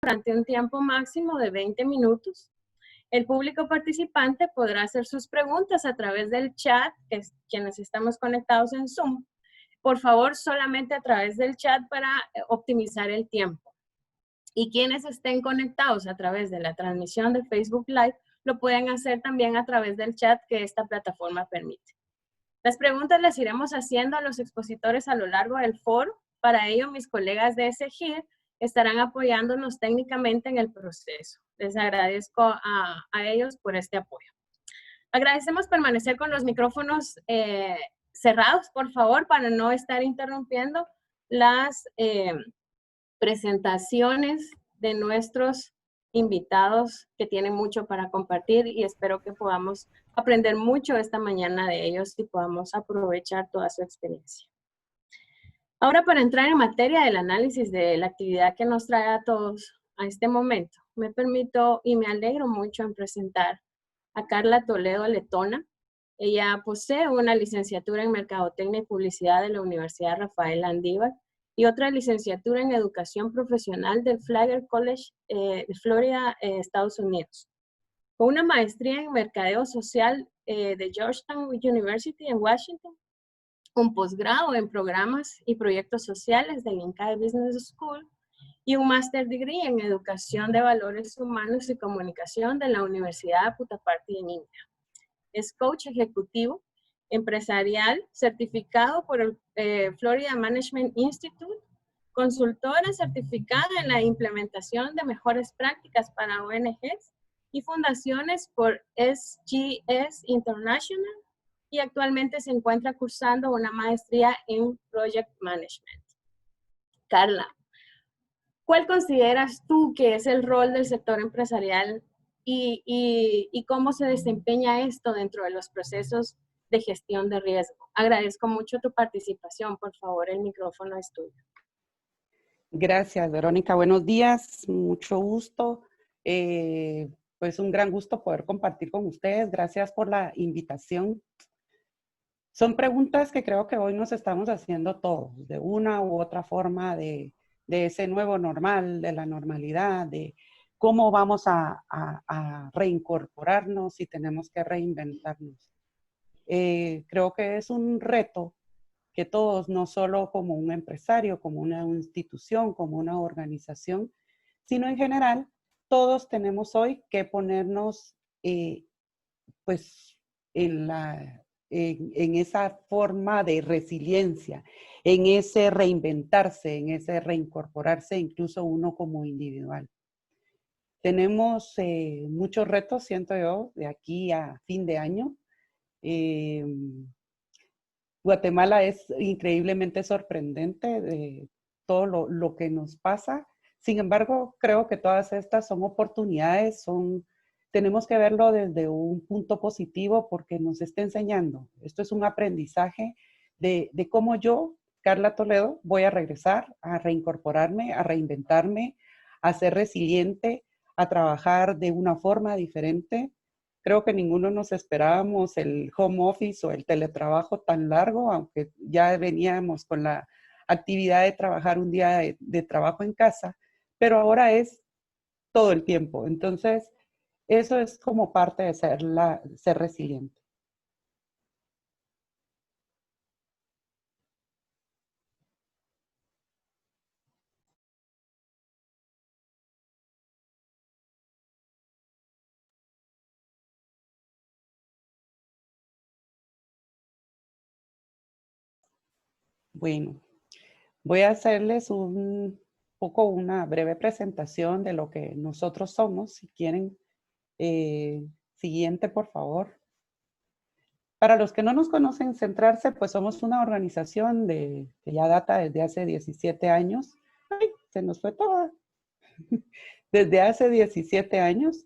durante un tiempo máximo de 20 minutos. El público participante podrá hacer sus preguntas a través del chat, que es quienes estamos conectados en Zoom. Por favor, solamente a través del chat para optimizar el tiempo. Y quienes estén conectados a través de la transmisión de Facebook Live, lo pueden hacer también a través del chat que esta plataforma permite. Las preguntas las iremos haciendo a los expositores a lo largo del foro. Para ello, mis colegas de SGIR estarán apoyándonos técnicamente en el proceso. Les agradezco a ellos por este apoyo. Agradecemos permanecer con los micrófonos cerrados, por favor, para no estar interrumpiendo las presentaciones de nuestros invitados que tienen mucho para compartir y espero que podamos aprender mucho esta mañana de ellos y podamos aprovechar toda su experiencia. Ahora, para entrar en materia del análisis de la actividad que nos trae a todos a este momento, me permito y me alegro mucho en presentar a Carla Toledo Letona. Ella posee una licenciatura en Mercadotecnia y Publicidad de la Universidad Rafael Landívar y otra licenciatura en Educación Profesional del Flagler College de Florida, Estados Unidos. Con una maestría en Mercadeo Social de Georgetown University en Washington, un posgrado en Programas y Proyectos Sociales del Incae Business School y un Master Degree en Educación de Valores Humanos y Comunicación de la Universidad de Puttaparthi en India. Es coach ejecutivo, empresarial, certificado por el Florida Management Institute, consultora certificada en la implementación de mejores prácticas para ONGs y fundaciones por SGS International, y actualmente se encuentra cursando una maestría en Project Management. Carla, ¿cuál consideras tú que es el rol del sector empresarial y cómo se desempeña esto dentro de los procesos de gestión de riesgo? Agradezco mucho tu participación. Por favor, el micrófono es tuyo. Gracias, Verónica. Buenos días. Mucho gusto. Pues un gran gusto poder compartir con ustedes. Gracias por la invitación. Son preguntas que creo que hoy nos estamos haciendo todos, de una u otra forma, de ese nuevo normal, de la normalidad, de cómo vamos a reincorporarnos y tenemos que reinventarnos. Creo que es un reto que todos, no solo como un empresario, como una institución, como una organización, sino en general, todos tenemos hoy que ponernos pues en esa forma de resiliencia, en ese reinventarse, en ese reincorporarse, incluso uno como individual. Tenemos muchos retos, siento yo, de aquí a fin de año. Guatemala es increíblemente sorprendente de todo lo que nos pasa. Sin embargo, creo que todas estas son oportunidades, tenemos que verlo desde un punto positivo porque nos está enseñando. Esto es un aprendizaje de cómo yo, Carla Toledo, voy a regresar, a reincorporarme, a reinventarme, a ser resiliente, a trabajar de una forma diferente. Creo que ninguno nos esperábamos el home office o el teletrabajo tan largo, aunque ya veníamos con la actividad de trabajar un día de trabajo en casa, pero ahora es todo el tiempo. Entonces, eso es como parte de ser resiliente. Bueno, voy a hacerles un poco una breve presentación de lo que nosotros somos. Si quieren, siguiente, por favor. Para los que no nos conocen, Centrarse, pues somos una organización que ya data desde hace 17 años. ¡Ay, se nos fue toda! Desde hace 17 años,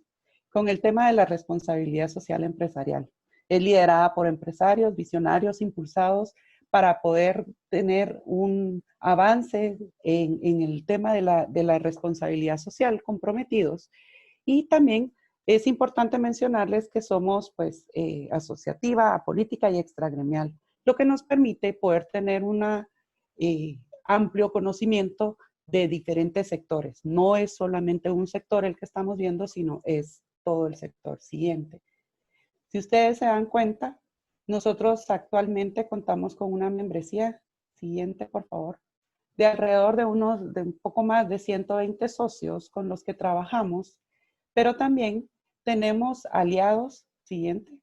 con el tema de la responsabilidad social empresarial. Es liderada por empresarios, visionarios, impulsados para poder tener un avance en el tema de la responsabilidad social, comprometidos. Y también es importante mencionarles que somos pues asociativa, apolítica y extragremial, lo que nos permite poder tener un amplio conocimiento de diferentes sectores. No es solamente un sector el que estamos viendo, sino es todo el sector. Siguiente. Si ustedes se dan cuenta, nosotros actualmente contamos con una membresía, siguiente por favor, de alrededor de un poco más de 120 socios con los que trabajamos, pero también tenemos aliados, siguiente,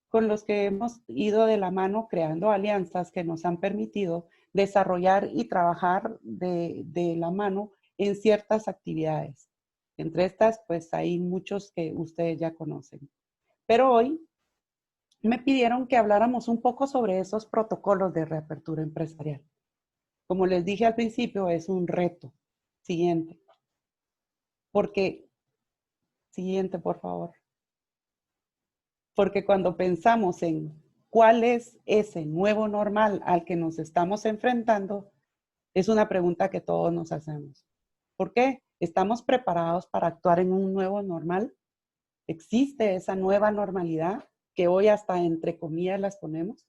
con los que hemos ido de la mano creando alianzas que nos han permitido desarrollar y trabajar de la mano en ciertas actividades. Entre estas, pues hay muchos que ustedes ya conocen. Pero hoy me pidieron que habláramos un poco sobre esos protocolos de reapertura empresarial. Como les dije al principio, es un reto. Siguiente. Porque, siguiente, por favor. Porque cuando pensamos en cuál es ese nuevo normal al que nos estamos enfrentando, es una pregunta que todos nos hacemos. ¿Por qué? ¿Estamos preparados para actuar en un nuevo normal? ¿Existe esa nueva normalidad que hoy hasta entre comillas las ponemos?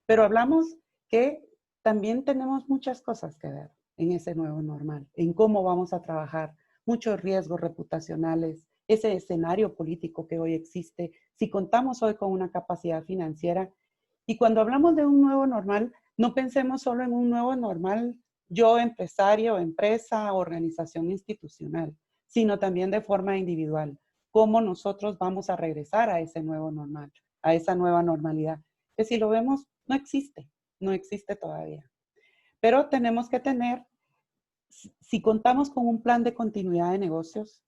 Pero hablamos que también tenemos muchas cosas que ver en ese nuevo normal, en cómo vamos a trabajar, muchos riesgos reputacionales, ese escenario político que hoy existe, si contamos hoy con una capacidad financiera. Y cuando hablamos de un nuevo normal, no pensemos solo en un nuevo normal, yo empresario, empresa, organización institucional, sino también de forma individual. Cómo nosotros vamos a regresar a ese nuevo normal, a esa nueva normalidad, que si lo vemos, no existe todavía. Pero tenemos que tener, si contamos con un plan de continuidad de negocios,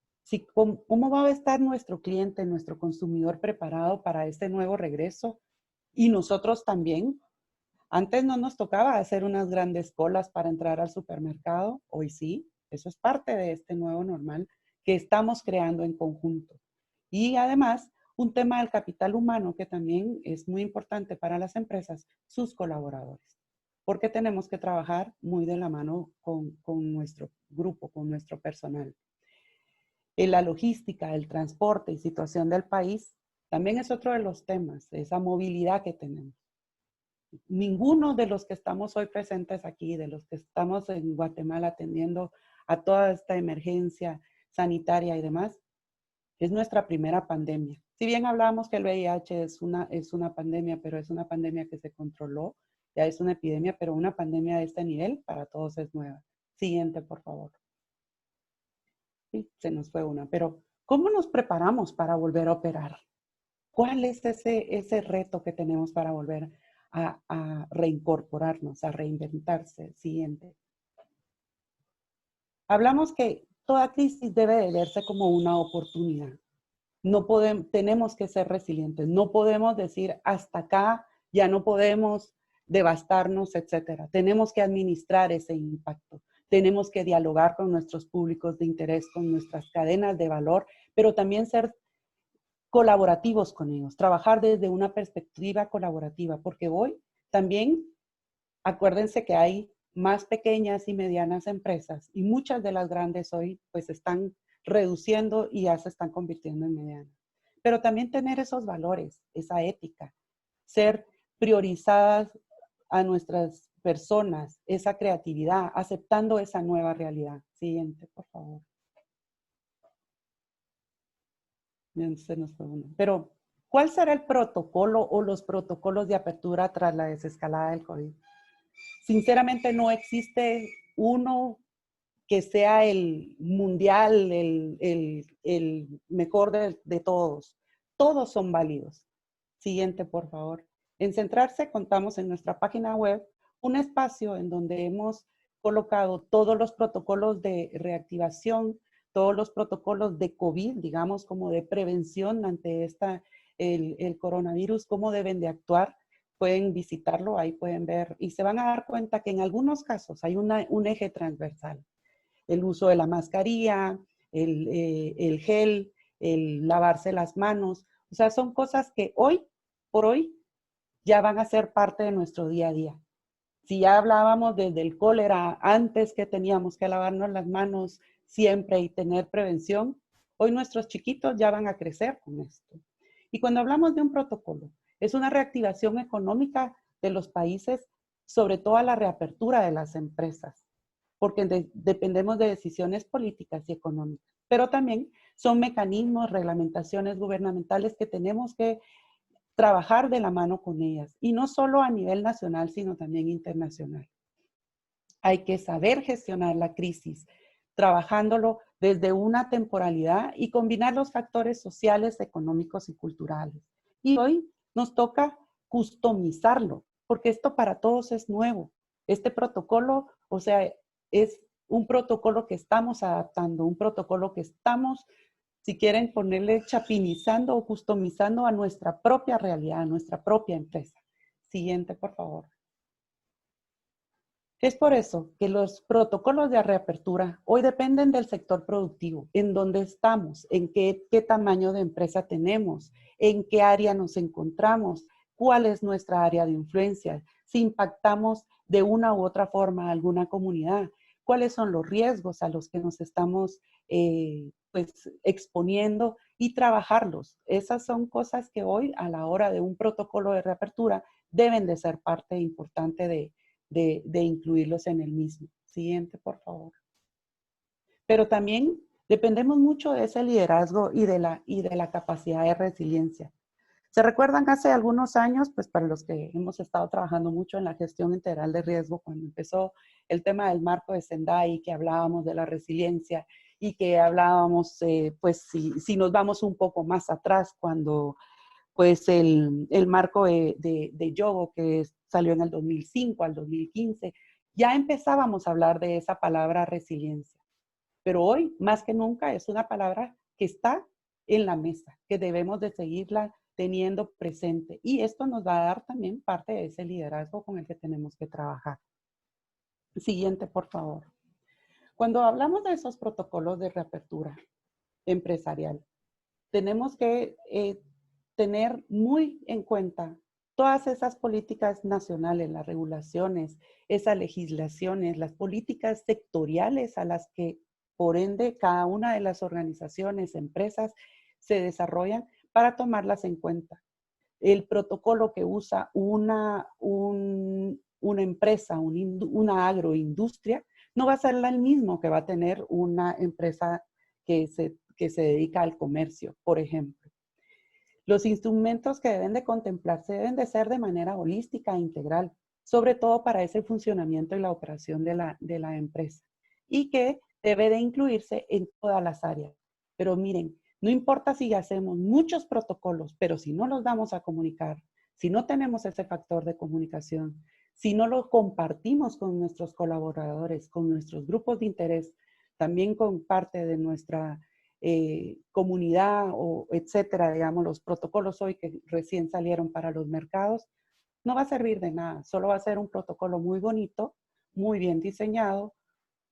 cómo va a estar nuestro cliente, nuestro consumidor preparado para este nuevo regreso y nosotros también. Antes no nos tocaba hacer unas grandes colas para entrar al supermercado, hoy sí, eso es parte de este nuevo normal que estamos creando en conjunto. Y además, un tema del capital humano que también es muy importante para las empresas, sus colaboradores, porque tenemos que trabajar muy de la mano con nuestro grupo, con nuestro personal. En la logística, el transporte y situación del país también es otro de los temas, esa movilidad que tenemos. Ninguno de los que estamos hoy presentes aquí, de los que estamos en Guatemala atendiendo a toda esta emergencia sanitaria y demás, es nuestra primera pandemia. Si bien hablábamos que el VIH es una pandemia, pero es una pandemia que se controló, ya es una epidemia, pero una pandemia de este nivel para todos es nueva. Siguiente, por favor. Sí, se nos fue una, pero ¿cómo nos preparamos para volver a operar? ¿Cuál es ese reto que tenemos para volver a reincorporarnos, a reinventarse? Siguiente. Hablamos que toda crisis debe de verse como una oportunidad. Tenemos que ser resilientes. No podemos decir hasta acá, ya no podemos devastarnos, etcétera. Tenemos que administrar ese impacto. Tenemos que dialogar con nuestros públicos de interés, con nuestras cadenas de valor, pero también ser colaborativos con ellos, trabajar desde una perspectiva colaborativa, porque hoy también acuérdense que hay más pequeñas y medianas empresas y muchas de las grandes hoy pues están reduciendo y ya se están convirtiendo en medianas. Pero también tener esos valores, esa ética, ser priorizadas a nuestras personas, esa creatividad, aceptando esa nueva realidad. Siguiente, por favor. Se nos fue uno. Pero, ¿cuál será el protocolo o los protocolos de apertura tras la desescalada del COVID? Sinceramente no existe uno que sea el mundial, el mejor de todos. Todos son válidos. Siguiente, por favor. En Centrarse contamos en nuestra página web un espacio en donde hemos colocado todos los protocolos de reactivación, todos los protocolos de COVID, digamos, como de prevención ante el coronavirus, cómo deben de actuar. Pueden visitarlo, ahí pueden ver y se van a dar cuenta que en algunos casos hay un eje transversal. El uso de la mascarilla, el gel, el lavarse las manos. O sea, son cosas que hoy por hoy ya van a ser parte de nuestro día a día. Si ya hablábamos desde el cólera, antes que teníamos que lavarnos las manos siempre y tener prevención, hoy nuestros chiquitos ya van a crecer con esto. Y cuando hablamos de un protocolo, es una reactivación económica de los países, sobre todo a la reapertura de las empresas. porque dependemos de decisiones políticas y económicas, pero también son mecanismos, reglamentaciones gubernamentales que tenemos que trabajar de la mano con ellas, y no solo a nivel nacional, sino también internacional. Hay que saber gestionar la crisis, trabajándolo desde una temporalidad y combinar los factores sociales, económicos y culturales. Y hoy nos toca customizarlo, porque esto para todos es nuevo. Este protocolo, o sea, es un protocolo que estamos adaptando, un protocolo que estamos, si quieren ponerle, chapinizando o customizando a nuestra propia realidad, a nuestra propia empresa. Siguiente, por favor. Es por eso que los protocolos de reapertura hoy dependen del sector productivo, en dónde estamos, en qué tamaño de empresa tenemos, en qué área nos encontramos, cuál es nuestra área de influencia, si impactamos de una u otra forma a alguna comunidad, cuáles son los riesgos a los que nos estamos pues, exponiendo y trabajarlos. Esas son cosas que hoy, a la hora de un protocolo de reapertura, deben de ser parte importante de incluirlos en el mismo. Siguiente, por favor. Pero también dependemos mucho de ese liderazgo y de la capacidad de resiliencia. ¿Se recuerdan hace algunos años, pues para los que hemos estado trabajando mucho en la gestión integral de riesgo, cuando empezó el tema del marco de Sendai, que hablábamos de la resiliencia y que hablábamos, pues si nos vamos un poco más atrás, cuando pues el marco de Yogo que salió en el 2005 al 2015, ya empezábamos a hablar de esa palabra resiliencia. Pero hoy, más que nunca, es una palabra que está en la mesa, que debemos de seguirla teniendo presente. Y esto nos va a dar también parte de ese liderazgo con el que tenemos que trabajar. Siguiente, por favor. Cuando hablamos de esos protocolos de reapertura empresarial, tenemos que tener muy en cuenta todas esas políticas nacionales, las regulaciones, esas legislaciones, las políticas sectoriales a las que, por ende, cada una de las organizaciones, empresas, se desarrollan para tomarlas en cuenta. El protocolo que usa una empresa, una agroindustria, no va a ser el mismo que va a tener una empresa que se dedica al comercio, por ejemplo. Los instrumentos que deben de contemplarse deben de ser de manera holística e integral, sobre todo para ese funcionamiento y la operación de la empresa, y que debe de incluirse en todas las áreas. Pero miren, no importa si hacemos muchos protocolos, pero si no los damos a comunicar, si no tenemos ese factor de comunicación, si no lo compartimos con nuestros colaboradores, con nuestros grupos de interés, también con parte de nuestra comunidad o etcétera, digamos, los protocolos hoy que recién salieron para los mercados, no va a servir de nada. Solo va a ser un protocolo muy bonito, muy bien diseñado,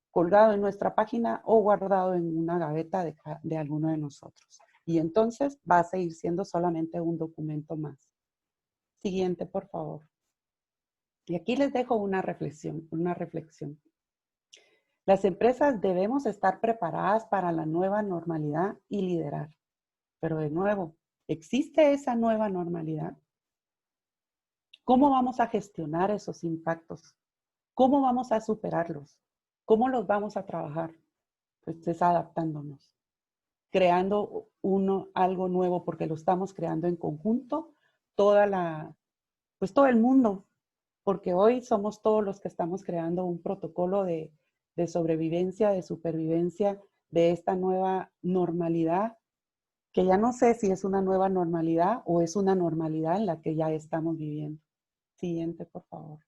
colgado en nuestra página o guardado en una gaveta de alguno de nosotros. Y entonces va a seguir siendo solamente un documento más. Siguiente, por favor. Y aquí les dejo una reflexión. Las empresas debemos estar preparadas para la nueva normalidad y liderar. Pero de nuevo, ¿existe esa nueva normalidad? ¿Cómo vamos a gestionar esos impactos? ¿Cómo vamos a superarlos? ¿Cómo los vamos a trabajar? Pues es adaptándonos, creando algo nuevo, porque lo estamos creando en conjunto, pues todo el mundo, porque hoy somos todos los que estamos creando un protocolo de sobrevivencia, de supervivencia de esta nueva normalidad, que ya no sé si es una nueva normalidad o es una normalidad en la que ya estamos viviendo. Siguiente, por favor.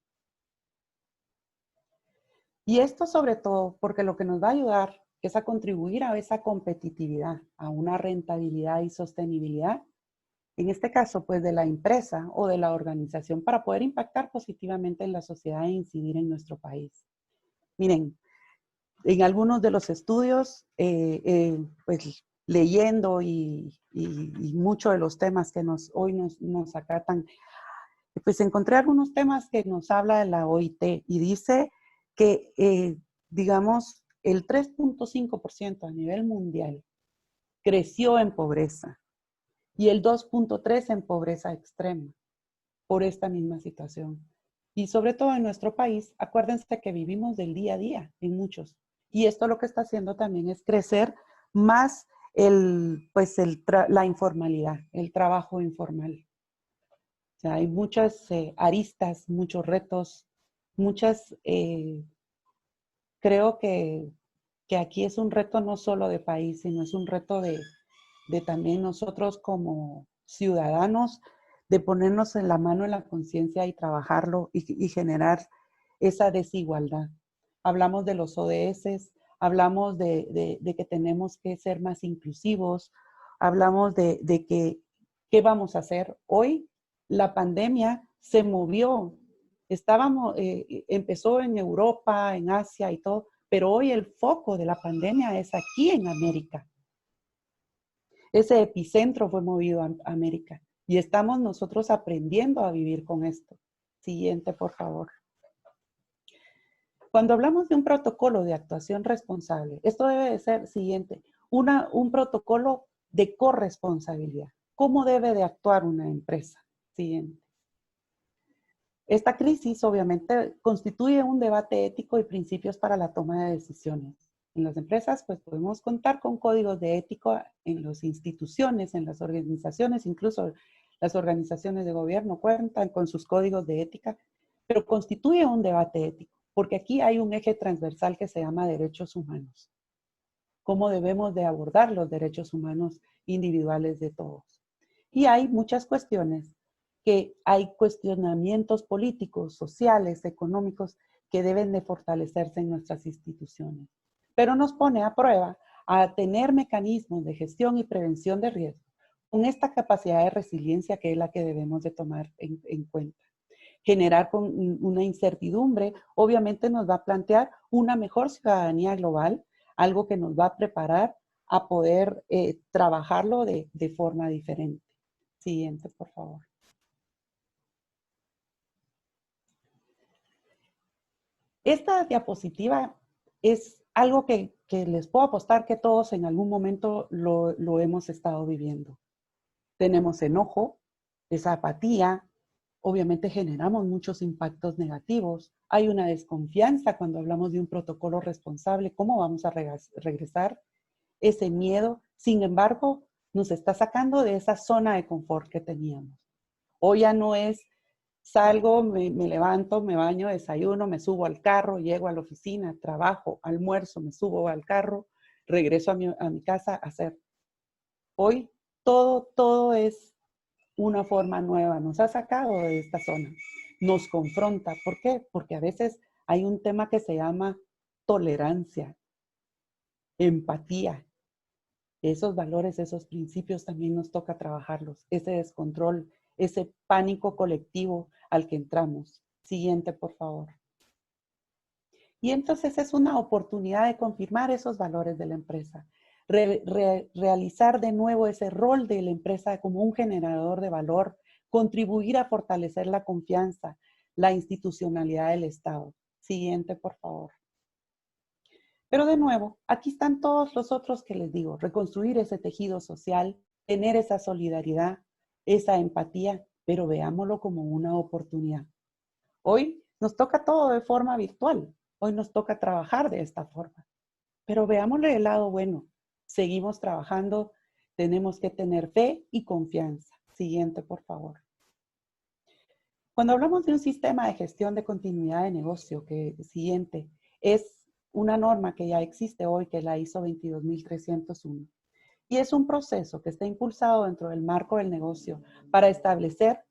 Y esto sobre todo porque lo que nos va a ayudar es a contribuir a esa competitividad, a una rentabilidad y sostenibilidad, en este caso, pues de la empresa o de la organización, para poder impactar positivamente en la sociedad e incidir en nuestro país. Miren, en algunos de los estudios, pues leyendo y muchos de los temas que hoy nos acatan, pues encontré algunos temas que nos habla de la OIT y dice que, digamos, el 3.5% a nivel mundial creció en pobreza y el 2.3% en pobreza extrema por esta misma situación. Y sobre todo en nuestro país, acuérdense que vivimos del día a día en muchos. Y esto lo que está haciendo también es crecer más la informalidad, el trabajo informal. O sea, hay muchas aristas, muchos retos, muchas, creo que aquí es un reto no solo de país, sino es un reto de también nosotros como ciudadanos, de ponernos en la mano en la conciencia y trabajarlo y generar esa desigualdad. Hablamos de los ODS, hablamos de que tenemos que ser más inclusivos, hablamos de que, ¿qué vamos a hacer? Hoy la pandemia se movió, empezó en Europa, en Asia y todo, pero hoy el foco de la pandemia es aquí en América. Ese epicentro fue movido a América y estamos nosotros aprendiendo a vivir con esto. Siguiente, por favor. Cuando hablamos de un protocolo de actuación responsable, esto debe de ser, siguiente, un protocolo de corresponsabilidad. ¿Cómo debe de actuar una empresa? Siguiente. Esta crisis obviamente constituye un debate ético y principios para la toma de decisiones. En las empresas pues podemos contar con códigos de ética en las instituciones, en las organizaciones, incluso las organizaciones de gobierno cuentan con sus códigos de ética, pero constituye un debate ético, porque aquí hay un eje transversal que se llama derechos humanos. ¿Cómo debemos de abordar los derechos humanos individuales de todos? Y hay muchas cuestiones que hay cuestionamientos políticos, sociales, económicos que deben de fortalecerse en nuestras instituciones. Pero nos pone a prueba a tener mecanismos de gestión y prevención de riesgo con esta capacidad de resiliencia que es la que debemos de tomar en cuenta. Generar con una incertidumbre, obviamente nos va a plantear una mejor ciudadanía global, algo que nos va a preparar a poder trabajarlo de forma diferente. Siguiente, por favor. Esta diapositiva es algo que les puedo apostar que todos en algún momento lo hemos estado viviendo. Tenemos enojo, esa apatía, obviamente generamos muchos impactos negativos. Hay una desconfianza cuando hablamos de un protocolo responsable. ¿Cómo vamos a regresar? Ese miedo, sin embargo, nos está sacando de esa zona de confort que teníamos. Hoy ya no es salgo, me levanto, me baño, desayuno, me subo al carro, llego a la oficina, trabajo, almuerzo, me subo al carro, regreso a mi casa a hacer. Hoy todo es una forma nueva, nos ha sacado de esta zona, nos confronta. ¿Por qué? Porque a veces hay un tema que se llama tolerancia, empatía. Esos valores, esos principios también nos toca trabajarlos. Ese descontrol, ese pánico colectivo al que entramos. Siguiente, por favor. Y entonces es una oportunidad de confirmar esos valores de la empresa. Realizar de nuevo ese rol de la empresa como un generador de valor, contribuir a fortalecer la confianza, la institucionalidad del Estado. Siguiente, por favor. Pero de nuevo, aquí están todos los otros que les digo, reconstruir ese tejido social, tener esa solidaridad, esa empatía, pero veámoslo como una oportunidad. Hoy nos toca todo de forma virtual, hoy nos toca trabajar de esta forma, pero veámosle el lado bueno. Seguimos trabajando, tenemos que tener fe y confianza. Siguiente, por favor. Cuando hablamos de un sistema de gestión de continuidad de negocio, que siguiente, es una norma que ya existe hoy, que es la ISO 22301. Y es un proceso que está impulsado dentro del marco del negocio para establecer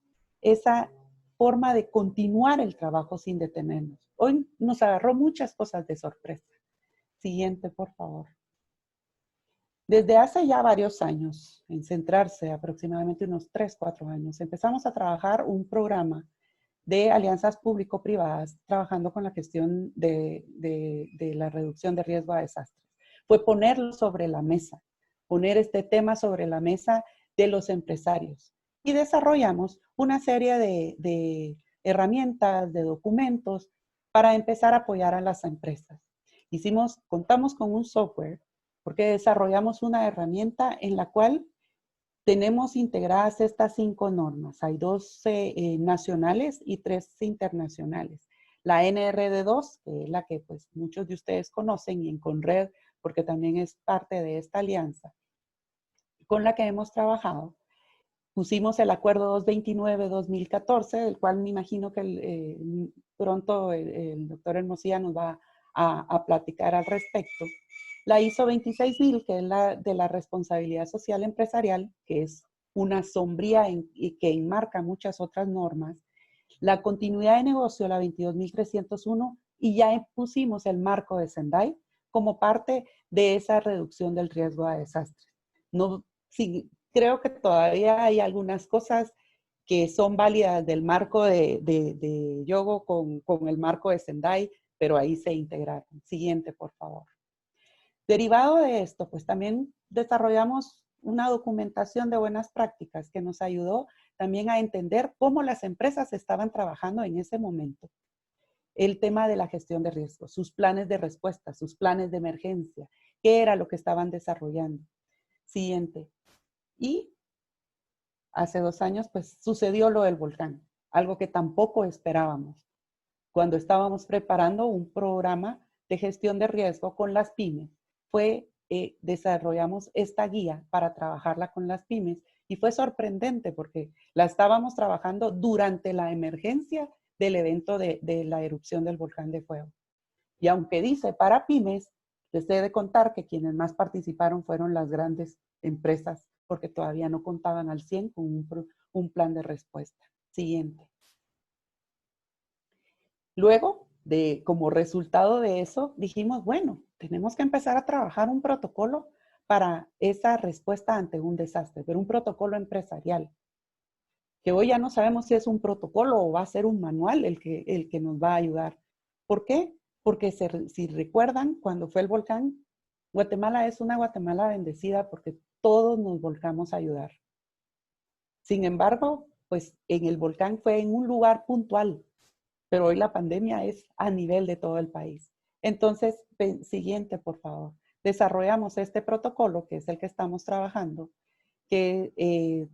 esa forma de continuar el trabajo sin detenernos. Hoy nos agarró muchas cosas de sorpresa. Siguiente, por favor. Desde hace ya varios años, en centrarse aproximadamente unos 3, 4 años, empezamos a trabajar un programa de alianzas público-privadas trabajando con la gestión de la reducción de riesgo a desastres. Fue ponerlo sobre la mesa, poner este tema sobre la mesa de los empresarios. Y desarrollamos una serie de herramientas, de documentos para empezar a apoyar a las empresas. Contamos con un software porque desarrollamos una herramienta en la cual tenemos integradas estas 5 normas. Hay 2 nacionales y 3 internacionales. La NRD2, que es la que pues muchos de ustedes conocen, y en Conred, porque también es parte de esta alianza con la que hemos trabajado. Pusimos el acuerdo 229-2014, del cual me imagino que pronto el doctor Hermosilla nos va a platicar al respecto. La ISO 26000, que es la de la responsabilidad social empresarial, que es una sombría y que enmarca muchas otras normas. La continuidad de negocio, la 22301, y ya pusimos el marco de Sendai como parte de esa reducción del riesgo a desastres. No, sí, creo que todavía hay algunas cosas que son válidas del marco de Yogo con el marco de Sendai, pero ahí se integraron. Siguiente, por favor. Derivado de esto, pues también desarrollamos una documentación de buenas prácticas que nos ayudó también a entender cómo las empresas estaban trabajando en ese momento. El tema de la gestión de riesgos, sus planes de respuesta, sus planes de emergencia, qué era lo que estaban desarrollando. Siguiente. Y hace 2 años, pues sucedió lo del volcán, algo que tampoco esperábamos. Cuando estábamos preparando un programa de gestión de riesgo con las pymes, desarrollamos esta guía para trabajarla con las pymes y fue sorprendente porque la estábamos trabajando durante la emergencia del evento de la erupción del volcán de fuego. Y aunque dice para pymes, les he de contar que quienes más participaron fueron las grandes empresas porque todavía no contaban al 100 con un plan de respuesta. Siguiente. Luego, como resultado de eso, dijimos, bueno, tenemos que empezar a trabajar un protocolo para esa respuesta ante un desastre, pero un protocolo empresarial, que hoy ya no sabemos si es un protocolo o va a ser un manual el que nos va a ayudar. ¿Por qué? Porque si recuerdan, cuando fue el volcán, Guatemala es una Guatemala bendecida porque todos nos volcamos a ayudar. Sin embargo, pues en el volcán fue en un lugar puntual, pero hoy la pandemia es a nivel de todo el país. Entonces, siguiente, por favor. Desarrollamos este protocolo, que es el que estamos trabajando, que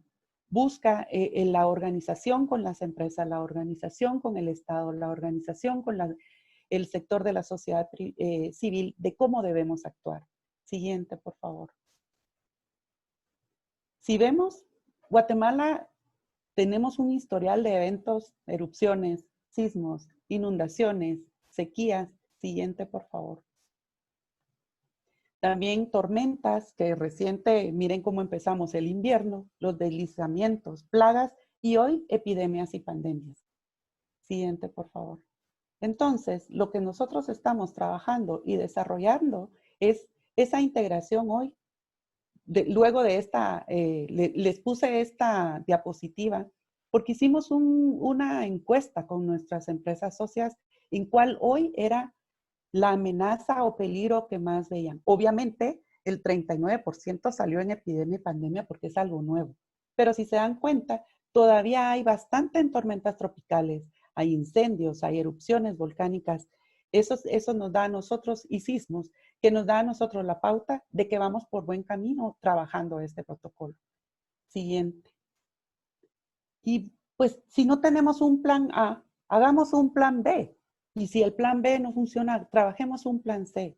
busca la organización con las empresas, la organización con el Estado, la organización con el sector de la sociedad civil, de cómo debemos actuar. Siguiente, por favor. Si vemos, Guatemala tenemos un historial de eventos, erupciones, sismos, inundaciones, sequías. Siguiente, por favor. También tormentas, que reciente, miren cómo empezamos el invierno, los deslizamientos, plagas y hoy epidemias y pandemias. Siguiente, por favor. Entonces, lo que nosotros estamos trabajando y desarrollando es esa integración hoy. Luego de esta, les puse esta diapositiva porque hicimos una encuesta con nuestras empresas socias en cuál hoy era la amenaza o peligro que más veían. Obviamente, el 39% salió en epidemia y pandemia porque es algo nuevo. Pero si se dan cuenta, todavía hay bastante en tormentas tropicales, hay incendios, hay erupciones volcánicas. Eso nos da a nosotros, y sismos, que nos da a nosotros la pauta de que vamos por buen camino trabajando este protocolo. Siguiente. Y pues si no tenemos un plan A, hagamos un plan B. Y si el plan B no funciona, trabajemos un plan C.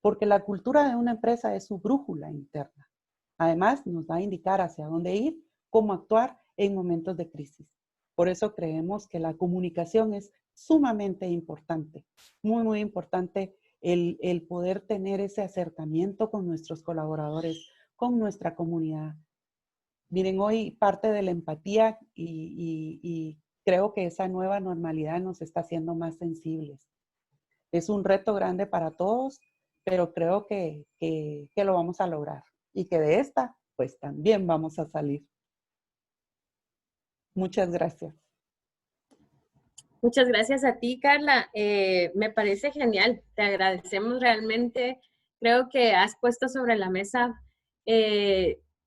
Porque la cultura de una empresa es su brújula interna. Además, nos va a indicar hacia dónde ir, cómo actuar en momentos de crisis. Por eso creemos que la comunicación es sumamente importante. Muy, muy importante el poder tener ese acercamiento con nuestros colaboradores, con nuestra comunidad. Miren, hoy parte de la empatía y creo que esa nueva normalidad nos está haciendo más sensibles. Es un reto grande para todos, pero creo que lo vamos a lograr y que de esta, pues también vamos a salir. Muchas gracias. Muchas gracias a ti, Carla. Me parece genial. Te agradecemos realmente. Creo que has puesto sobre la mesa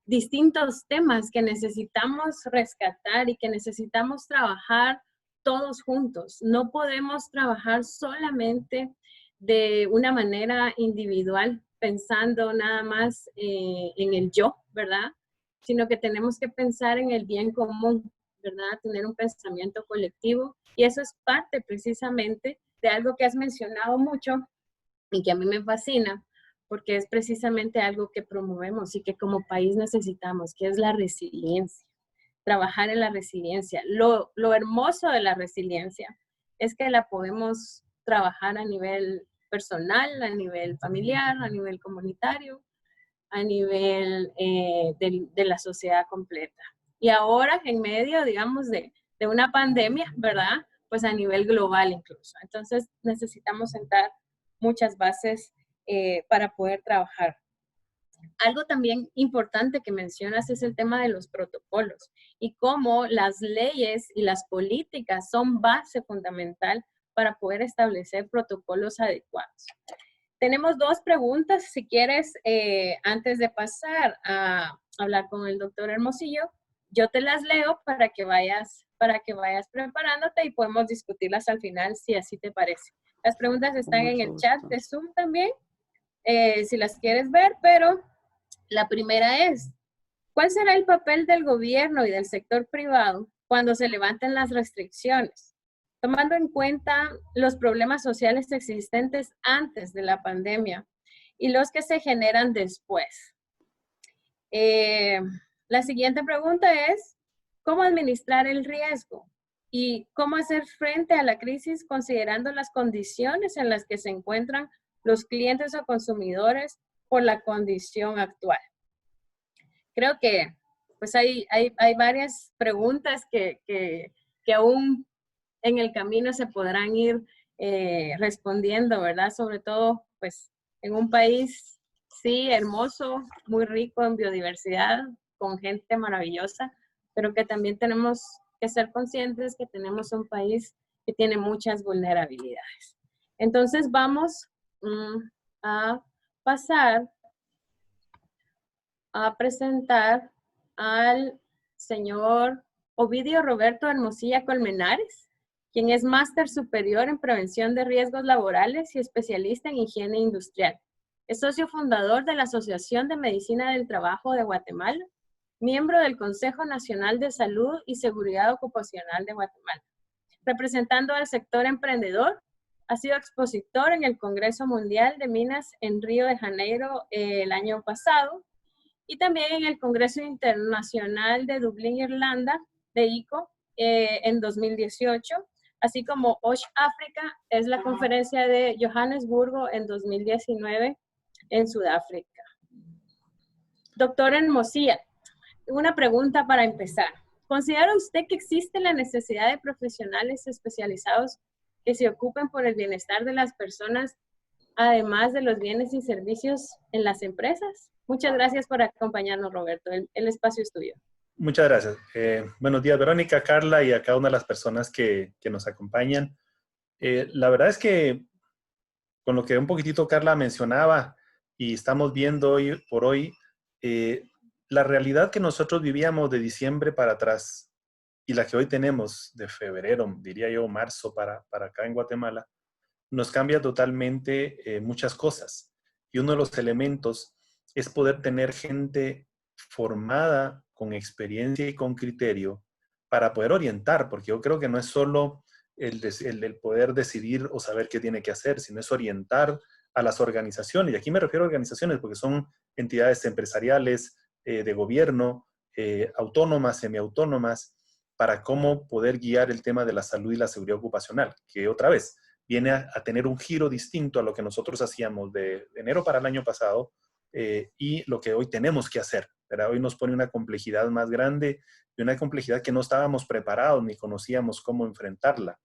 distintos temas que necesitamos rescatar y que necesitamos trabajar todos juntos. No podemos trabajar solamente de una manera individual, pensando nada más en el yo, ¿verdad? sino que tenemos que pensar en el bien común, ¿verdad? Tener un pensamiento colectivo. Y eso es parte precisamente de algo que has mencionado mucho y que a mí me fascina, porque es precisamente algo que promovemos y que como país necesitamos, que es la resiliencia. Trabajar en la resiliencia. Lo hermoso de la resiliencia es que la podemos trabajar a nivel personal, a nivel familiar, a nivel comunitario, a nivel de la sociedad completa. Y ahora, en medio, digamos, de una pandemia, ¿verdad? Pues a nivel global incluso. Entonces, necesitamos sentar muchas bases para poder trabajar. Algo también importante que mencionas es el tema de los protocolos y cómo las leyes y las políticas son base fundamental para poder establecer protocolos adecuados. Tenemos dos preguntas, si quieres, antes de pasar a hablar con el doctor Hermosillo, yo te las leo para que vayas preparándote y podemos discutirlas al final, si así te parece. Las preguntas están en el chat de Zoom también, si las quieres ver, pero la primera es, ¿cuál será el papel del gobierno y del sector privado cuando se levanten las restricciones? Tomando en cuenta los problemas sociales existentes antes de la pandemia y los que se generan después. La siguiente pregunta es, ¿cómo administrar el riesgo? ¿Y cómo hacer frente a la crisis considerando las condiciones en las que se encuentran los clientes o consumidores por la condición actual? Creo que pues hay varias preguntas que aún en el camino se podrán ir respondiendo, ¿verdad? Sobre todo, pues, en un país, sí, hermoso, muy rico en biodiversidad, con gente maravillosa, pero que también tenemos que ser conscientes que tenemos un país que tiene muchas vulnerabilidades. Entonces, vamos a pasar a presentar al señor Ovidio Roberto Hermosilla Colmenares, quien es máster superior en prevención de riesgos laborales y especialista en higiene industrial. Es socio fundador de la Asociación de Medicina del Trabajo de Guatemala, miembro del Consejo Nacional de Salud y Seguridad Ocupacional de Guatemala. Representando al sector emprendedor, ha sido expositor en el Congreso Mundial de Minas en Río de Janeiro el año pasado, y también en el Congreso Internacional de Dublín, Irlanda, de ICO, en 2018, así como OSH África, es la conferencia de Johannesburgo en 2019 en Sudáfrica. Doctor Hermosilla, una pregunta para empezar. ¿Considera usted que existe la necesidad de profesionales especializados que se ocupen por el bienestar de las personas, además de los bienes y servicios en las empresas? Muchas gracias por acompañarnos, Roberto. El espacio es tuyo. Muchas gracias. Buenos días, Verónica, Carla y a cada una de las personas que nos acompañan. La verdad es que con lo que un poquitito Carla mencionaba y estamos viendo hoy por hoy, la realidad que nosotros vivíamos de diciembre para atrás y la que hoy tenemos de febrero, diría yo, marzo para acá en Guatemala, nos cambia totalmente muchas cosas. Y uno de los elementos es poder tener gente formada con experiencia y con criterio para poder orientar, porque yo creo que no es solo el poder decidir o saber qué tiene que hacer, sino es orientar a las organizaciones. Y aquí me refiero a organizaciones porque son entidades empresariales, de gobierno, autónomas, semiautónomas, para cómo poder guiar el tema de la salud y la seguridad ocupacional, que otra vez viene a tener un giro distinto a lo que nosotros hacíamos de enero para el año pasado y lo que hoy tenemos que hacer. ¿Verdad? Hoy nos pone una complejidad más grande y una complejidad que no estábamos preparados ni conocíamos cómo enfrentarla.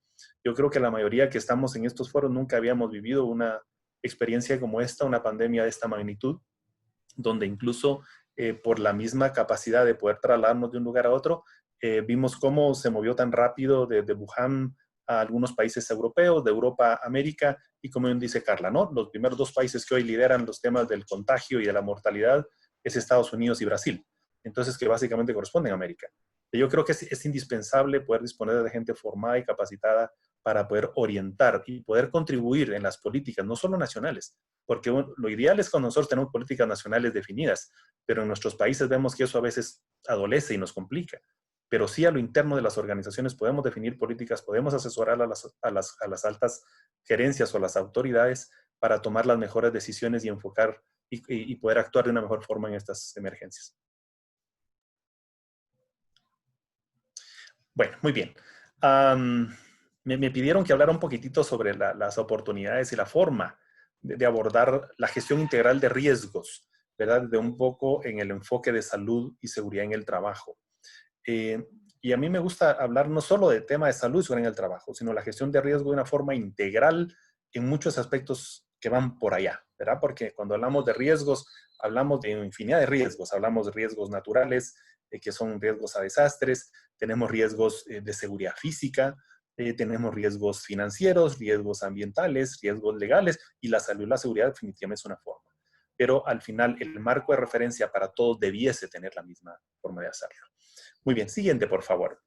Yo creo que la mayoría que estamos en estos foros nunca habíamos vivido una experiencia como esta, una pandemia de esta magnitud, donde incluso por la misma capacidad de poder trasladarnos de un lugar a otro, vimos cómo se movió tan rápido desde Wuhan a algunos países europeos, de Europa a América, y como bien dice Carla, ¿no? Los primeros dos países que hoy lideran los temas del contagio y de la mortalidad es Estados Unidos y Brasil. Entonces, que básicamente corresponden a América. Yo creo que es indispensable poder disponer de gente formada y capacitada para poder orientar y poder contribuir en las políticas, no solo nacionales, porque lo ideal es cuando nosotros tenemos políticas nacionales definidas, pero en nuestros países vemos que eso a veces adolece y nos complica. Pero sí a lo interno de las organizaciones podemos definir políticas, podemos asesorar a las altas gerencias o a las autoridades para tomar las mejores decisiones y enfocar y poder actuar de una mejor forma en estas emergencias. Bueno, muy bien. Me pidieron que hablara un poquitito sobre las oportunidades y la forma de abordar la gestión integral de riesgos, ¿verdad? De un poco en el enfoque de salud y seguridad en el trabajo. Y a mí me gusta hablar no solo del tema de salud y seguridad en el trabajo, sino la gestión de riesgo de una forma integral en muchos aspectos que van por allá, ¿verdad? Porque cuando hablamos de riesgos, hablamos de infinidad de riesgos. Hablamos de riesgos naturales, que son riesgos a desastres, tenemos riesgos de seguridad física, tenemos riesgos financieros, riesgos ambientales, riesgos legales, y la salud y la seguridad definitivamente es una forma. Pero al final el marco de referencia para todos debiese tener la misma forma de hacerlo. Muy bien, siguiente, por favor.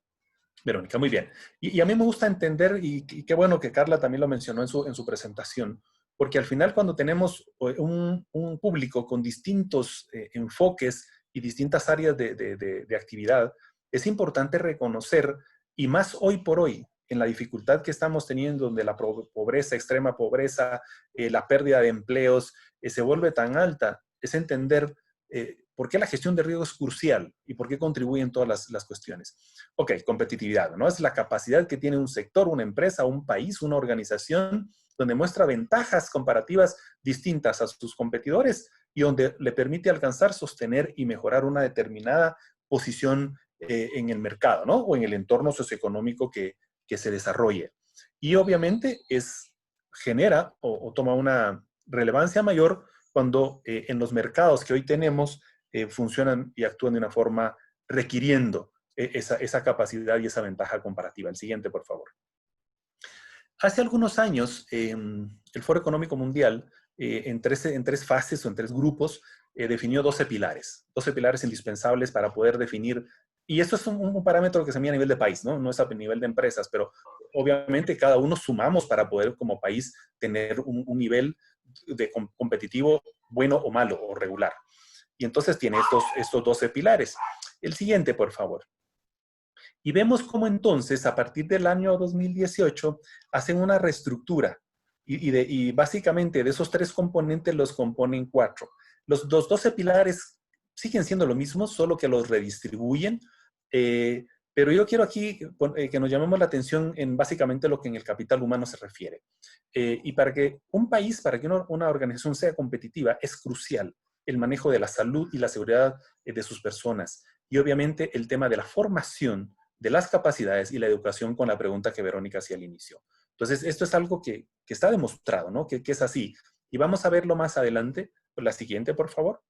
Verónica, muy bien. Y a mí me gusta entender, y qué bueno que Carla también lo mencionó en su presentación, porque al final cuando tenemos un público con distintos enfoques y distintas áreas de actividad, es importante reconocer, y más hoy por hoy, en la dificultad que estamos teniendo, donde la pobreza, extrema pobreza, la pérdida de empleos se vuelve tan alta, es entender por qué la gestión de riesgo es crucial y por qué contribuyen todas las cuestiones. Ok, competitividad, ¿no? Es la capacidad que tiene un sector, una empresa, un país, una organización, donde muestra ventajas comparativas distintas a sus competidores y donde le permite alcanzar, sostener y mejorar una determinada posición en el mercado, ¿no? O en el entorno socioeconómico que se desarrolle. Y obviamente genera o toma una relevancia mayor cuando en los mercados que hoy tenemos funcionan y actúan de una forma requiriendo esa capacidad y esa ventaja comparativa. El siguiente, por favor. Hace algunos años, el Foro Económico Mundial, en tres fases o en 3 grupos, definió 12 pilares indispensables para poder definir, y esto es un parámetro que se mide a nivel de país, ¿no? No es a nivel de empresas, pero obviamente cada uno sumamos para poder como país tener un nivel de competitivo bueno o malo o regular. Y entonces tiene estos 12 pilares. El siguiente, por favor. Y vemos cómo entonces, a partir del año 2018, hacen una reestructura. Y básicamente de esos 3 componentes los componen 4. Los 12 pilares siguen siendo lo mismo, solo que los redistribuyen. Pero yo quiero aquí que nos llamemos la atención en básicamente lo que en el capital humano se refiere. Y para que un país, para que una organización sea competitiva, es crucial el manejo de la salud y la seguridad de sus personas. Y obviamente el tema de la formación, de las capacidades y la educación, con la pregunta que Verónica hacía al inicio. Entonces, esto es algo que está demostrado, ¿no? Que es así. Y vamos a verlo más adelante. La siguiente, por favor.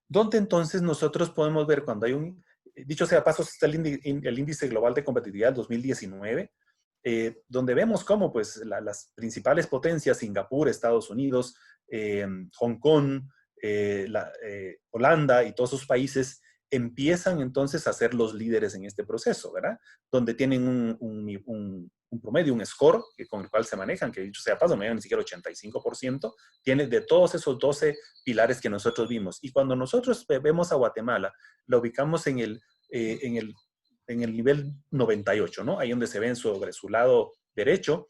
Donde entonces nosotros podemos ver cuando hay dicho sea paso, está el índice global de competitividad del 2019, donde vemos cómo pues, las principales potencias, Singapur, Estados Unidos, Hong Kong, Holanda y todos esos países empiezan entonces a ser los líderes en este proceso, ¿verdad? Donde tienen un promedio, un score con el cual se manejan, que dicho sea paso, no llegan ni siquiera 85%, tiene de todos esos 12 pilares que nosotros vimos. Y cuando nosotros vemos a Guatemala, lo ubicamos en el nivel 98, ¿no? Ahí donde se ven sobre su lado derecho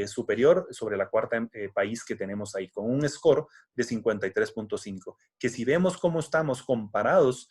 superior sobre la cuarta país que tenemos ahí, con un score de 53.5, que si vemos cómo estamos comparados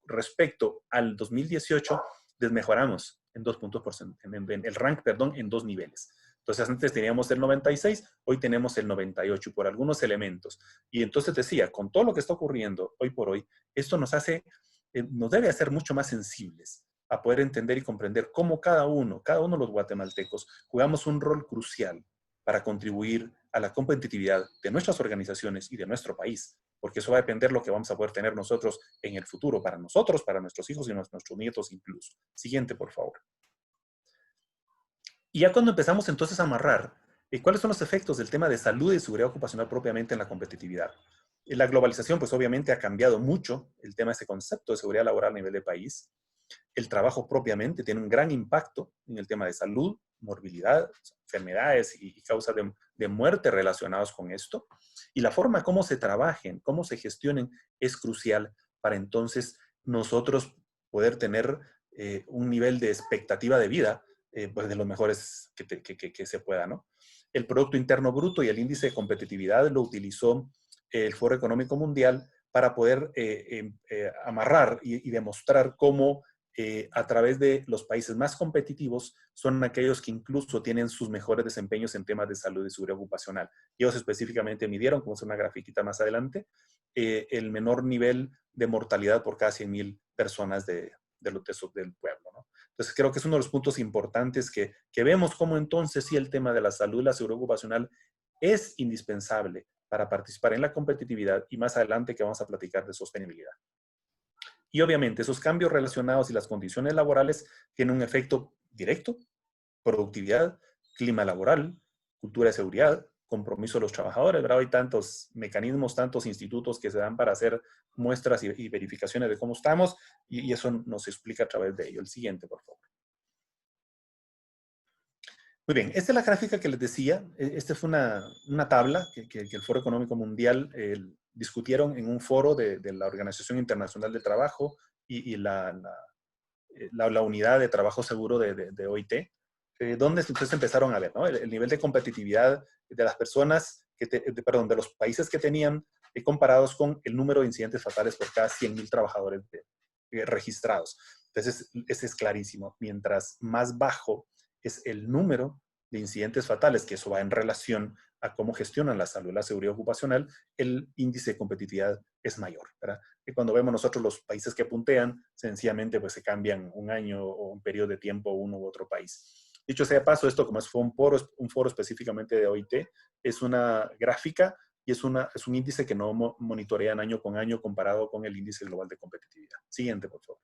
respecto al 2018, desmejoramos en 2 puntos en el rank, perdón, en 2 niveles. Entonces antes teníamos el 96, hoy tenemos el 98 por algunos elementos. Y entonces decía, con todo lo que está ocurriendo hoy por hoy, esto nos debe hacer mucho más sensibles a poder entender y comprender cómo cada uno de los guatemaltecos jugamos un rol crucial para contribuir a la competitividad de nuestras organizaciones y de nuestro país, porque eso va a depender de lo que vamos a poder tener nosotros en el futuro, para nosotros, para nuestros hijos y nuestros nietos incluso. Siguiente, por favor. Y ya cuando empezamos entonces a amarrar, ¿cuáles son los efectos del tema de salud y seguridad ocupacional propiamente en la competitividad? La globalización, pues obviamente ha cambiado mucho el tema de ese concepto de seguridad laboral a nivel de país. El trabajo propiamente tiene un gran impacto en el tema de salud, morbilidad, enfermedades y causas de muerte relacionados con esto. Y la forma como se trabajen, cómo se gestionen, es crucial para entonces nosotros poder tener un nivel de expectativa de vida pues de los mejores que se pueda, ¿no? El Producto Interno Bruto y el índice de competitividad lo utilizó el Foro Económico Mundial para poder amarrar y demostrar cómo a través de los países más competitivos son aquellos que incluso tienen sus mejores desempeños en temas de salud y seguridad ocupacional. Ellos específicamente midieron, como es una grafiquita más adelante, el menor nivel de mortalidad por cada 100,000 personas del pueblo, ¿no? Entonces creo que es uno de los puntos importantes que vemos cómo entonces sí el tema de la salud y la seguridad ocupacional es indispensable para participar en la competitividad y más adelante que vamos a platicar de sostenibilidad. Y obviamente esos cambios relacionados y las condiciones laborales tienen un efecto directo: productividad, clima laboral, cultura de seguridad, compromiso de los trabajadores, ¿verdad? Hay tantos mecanismos, tantos institutos que se dan para hacer muestras y verificaciones de cómo estamos, y eso nos explica a través de ello. El siguiente, por favor. Muy bien, esta es la gráfica que les decía. Esta fue una tabla que el Foro Económico Mundial discutieron en un foro de la Organización Internacional de Trabajo y la unidad de trabajo seguro de OIT, donde ustedes empezaron a ver, ¿no? El nivel de competitividad de las personas, de los países que tenían comparados con el número de incidentes fatales por cada 100,000 trabajadores registrados. Entonces, ese es clarísimo. Mientras más bajo es el número de incidentes fatales, que eso va en relación a cómo gestionan la salud y la seguridad ocupacional, el índice de competitividad es mayor, ¿verdad? Y cuando vemos nosotros los países que puntean, sencillamente pues se cambian un año o un periodo de tiempo uno u otro país. Dicho sea de paso, esto como fue un foro específicamente de OIT, es una gráfica y es un índice que no monitorean año con año comparado con el índice global de competitividad. Siguiente, por favor.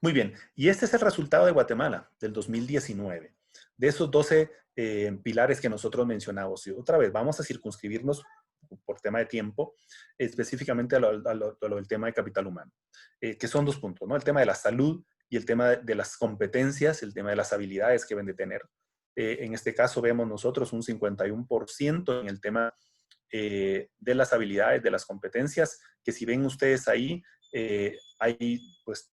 Muy bien, y este es el resultado de Guatemala del 2019. De esos 12 pilares que nosotros mencionamos. Y otra vez, vamos a circunscribirnos por tema de tiempo, específicamente a lo del tema de capital humano, que son 2 puntos, ¿no? El tema de la salud y el tema de las competencias, el tema de las habilidades que deben de tener. En este caso vemos nosotros un 51% en el tema de las habilidades, de las competencias, que si ven ustedes ahí, hay pues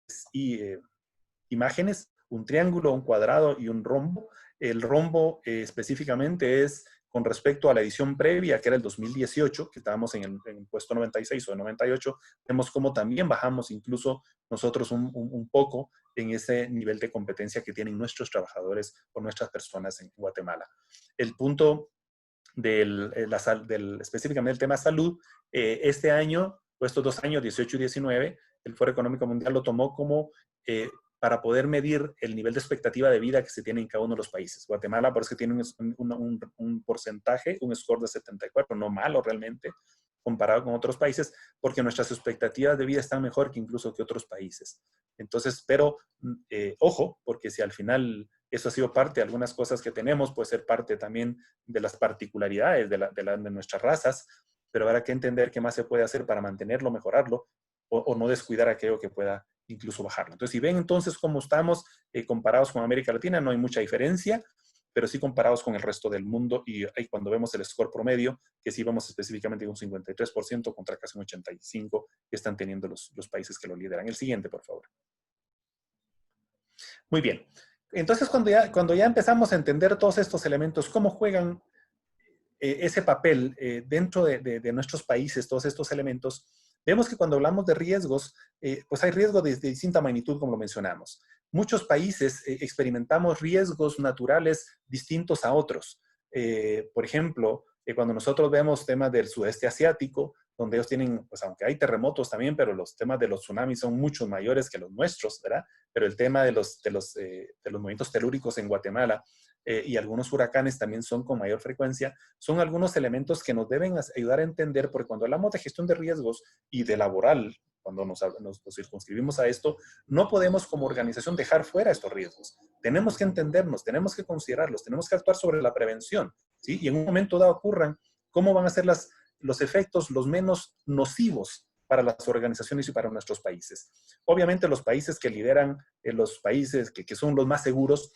imágenes, un triángulo, un cuadrado y un rombo. El rombo específicamente es con respecto a la edición previa, que era el 2018, que estábamos en el puesto 96 o 98, vemos cómo también bajamos incluso nosotros un poco en ese nivel de competencia que tienen nuestros trabajadores o nuestras personas en Guatemala. El punto específicamente el tema salud, este año, o estos 2 años, 18 y 19, el Foro Económico Mundial lo tomó como para poder medir el nivel de expectativa de vida que se tiene en cada uno de los países. Guatemala, por eso tiene un porcentaje, un score de 74, no malo realmente, comparado con otros países, porque nuestras expectativas de vida están mejor que incluso que otros países. Entonces, pero ojo, porque si al final eso ha sido parte de algunas cosas que tenemos, puede ser parte también de las particularidades de nuestras razas, pero habrá que entender qué más se puede hacer para mantenerlo, mejorarlo, o no descuidar aquello que pueda incluso bajarlo. Entonces, si ven entonces cómo estamos comparados con América Latina, no hay mucha diferencia, pero sí comparados con el resto del mundo, y cuando vemos el score promedio, que sí vemos específicamente un 53% contra casi un 85% que están teniendo los países que lo lideran. El siguiente, por favor. Muy bien. Entonces, cuando ya empezamos a entender todos estos elementos, cómo juegan ese papel dentro de nuestros países, todos estos elementos, vemos que cuando hablamos de riesgos, pues hay riesgos de distinta magnitud, como lo mencionamos. Muchos países experimentamos riesgos naturales distintos a otros. Por ejemplo, cuando nosotros vemos temas del sudeste asiático, donde ellos tienen, pues aunque hay terremotos también, pero los temas de los tsunamis son mucho mayores que los nuestros, ¿verdad? Pero el tema de los movimientos telúricos en Guatemala y algunos huracanes también son con mayor frecuencia, son algunos elementos que nos deben ayudar a entender, porque cuando hablamos de gestión de riesgos y de laboral, cuando nos circunscribimos a esto, no podemos como organización dejar fuera estos riesgos. Tenemos que entendernos, tenemos que considerarlos, tenemos que actuar sobre la prevención, ¿sí? Y en un momento dado ocurran, ¿cómo van a ser los efectos los menos nocivos para las organizaciones y para nuestros países? Obviamente los países que lideran, los países que son los más seguros,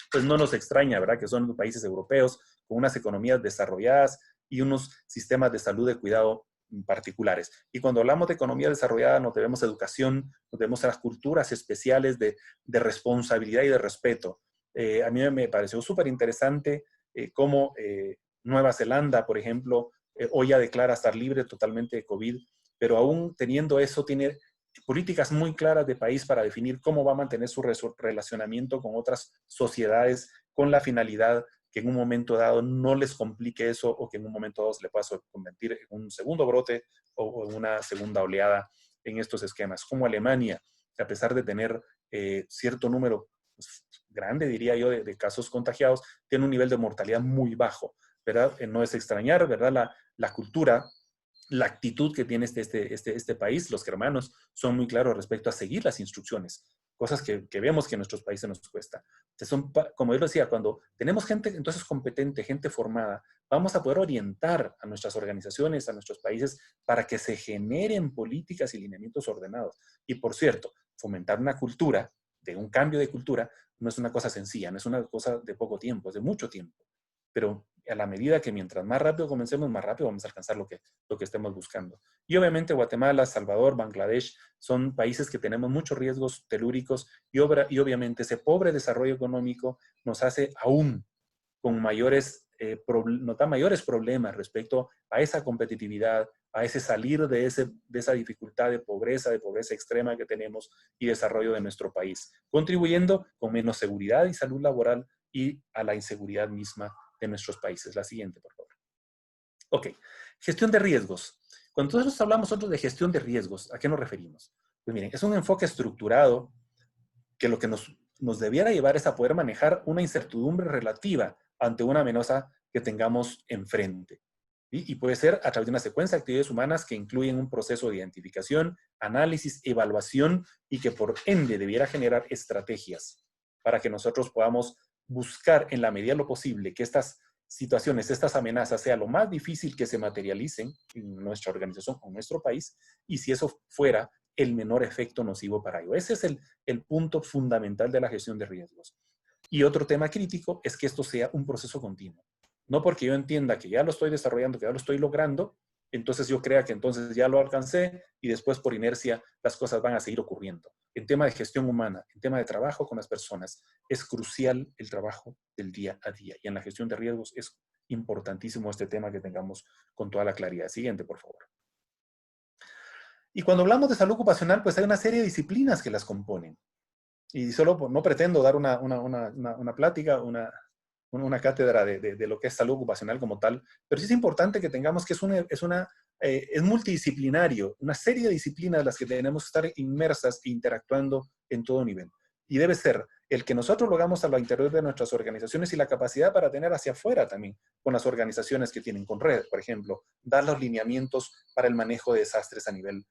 pues no nos extraña, ¿verdad? Que son los países europeos con unas economías desarrolladas y unos sistemas de salud de cuidado particulares. Y cuando hablamos de economía desarrollada, nos debemos a educación, nos debemos a las culturas especiales de responsabilidad y de respeto. A mí me pareció súper interesante cómo Nueva Zelanda, por ejemplo, hoy ya declara estar libre totalmente de COVID, pero aún teniendo eso, tiene políticas muy claras de país para definir cómo va a mantener su relacionamiento con otras sociedades con la finalidad que en un momento dado no les complique eso o que en un momento dado se le pueda convertir en un segundo brote o en una segunda oleada en estos esquemas. Como Alemania, que a pesar de tener cierto número pues, grande, diría yo, de casos contagiados, tiene un nivel de mortalidad muy bajo, ¿verdad? No es extrañar, ¿verdad? La cultura, la actitud que tiene este país, los germanos, son muy claros respecto a seguir las instrucciones, cosas que vemos que en nuestros países nos cuesta. Entonces como yo decía, cuando tenemos gente entonces competente, gente formada, vamos a poder orientar a nuestras organizaciones, a nuestros países, para que se generen políticas y lineamientos ordenados. Y por cierto, fomentar una cultura, de un cambio de cultura, no es una cosa sencilla, no es una cosa de poco tiempo, es de mucho tiempo. Pero a la medida que mientras más rápido comencemos, más rápido vamos a alcanzar lo que estemos buscando. Y obviamente Guatemala, Salvador, Bangladesh son países que tenemos muchos riesgos telúricos y obviamente ese pobre desarrollo económico nos hace aún con nos da mayores problemas respecto a esa competitividad, a ese salir de esa dificultad de pobreza extrema que tenemos y desarrollo de nuestro país, contribuyendo con menos seguridad y salud laboral y a la inseguridad misma de nuestros países. La siguiente, por favor. Ok, gestión de riesgos. Cuando nosotros hablamos de gestión de riesgos, ¿a qué nos referimos? Pues miren, es un enfoque estructurado que lo que nos debiera llevar es a poder manejar una incertidumbre relativa ante una amenaza que tengamos enfrente. ¿Sí? Y puede ser a través de una secuencia de actividades humanas que incluyen un proceso de identificación, análisis, evaluación y que por ende debiera generar estrategias para que nosotros podamos buscar en la medida de lo posible que estas situaciones, estas amenazas, sea lo más difícil que se materialicen en nuestra organización o en nuestro país, y si eso fuera, el menor efecto nocivo para ello. Ese es el punto fundamental de la gestión de riesgos. Y otro tema crítico es que esto sea un proceso continuo. No porque yo entienda que ya lo estoy desarrollando, que ya lo estoy logrando, entonces yo crea que entonces ya lo alcancé y después por inercia las cosas van a seguir ocurriendo. En tema de gestión humana, en tema de trabajo con las personas, es crucial el trabajo del día a día. Y en la gestión de riesgos es importantísimo este tema que tengamos con toda la claridad. Siguiente, por favor. Y cuando hablamos de salud ocupacional, pues hay una serie de disciplinas que las componen. Y solo no pretendo dar una plática, una cátedra de lo que es salud ocupacional como tal, pero sí es importante que tengamos que es multidisciplinario, una serie de disciplinas las que tenemos que estar inmersas e interactuando en todo nivel. Y debe ser el que nosotros lo hagamos a lo interior de nuestras organizaciones y la capacidad para tener hacia afuera también con las organizaciones que tienen con red, por ejemplo, dar los lineamientos para el manejo de desastres a nivel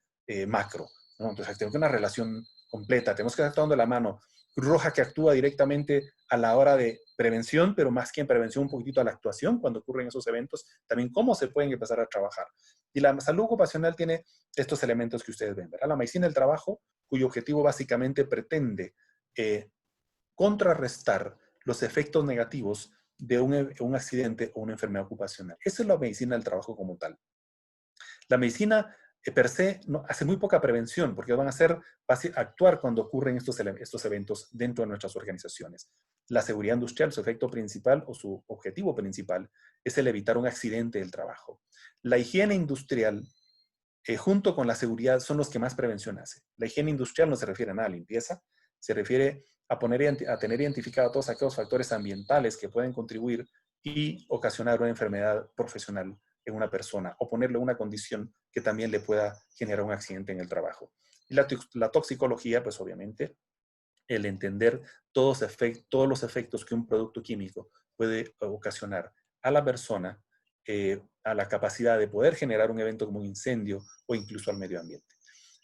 macro, ¿no? Entonces tenemos una relación completa, tenemos que estar dando la mano. Cruz Roja que actúa directamente a la hora de prevención, pero más que en prevención, un poquitito a la actuación cuando ocurren esos eventos, también cómo se pueden empezar a trabajar. Y la salud ocupacional tiene estos elementos que ustedes ven, ¿verdad? La medicina del trabajo, cuyo objetivo básicamente pretende contrarrestar los efectos negativos de un accidente o una enfermedad ocupacional. Esa es la medicina del trabajo como tal. La medicina per se hace muy poca prevención porque van a actuar cuando ocurren estos eventos dentro de nuestras organizaciones. La seguridad industrial, su efecto principal o su objetivo principal es el evitar un accidente del trabajo. La higiene industrial, junto con la seguridad, son los que más prevención hace. La higiene industrial no se refiere a nada a limpieza, se refiere a tener identificado todos aquellos factores ambientales que pueden contribuir y ocasionar una enfermedad profesional en una persona o ponerle una condición que también le pueda generar un accidente en el trabajo. Y la toxicología, pues obviamente, el entender todos los efectos que un producto químico puede ocasionar a la persona, a la capacidad de poder generar un evento como un incendio o incluso al medio ambiente.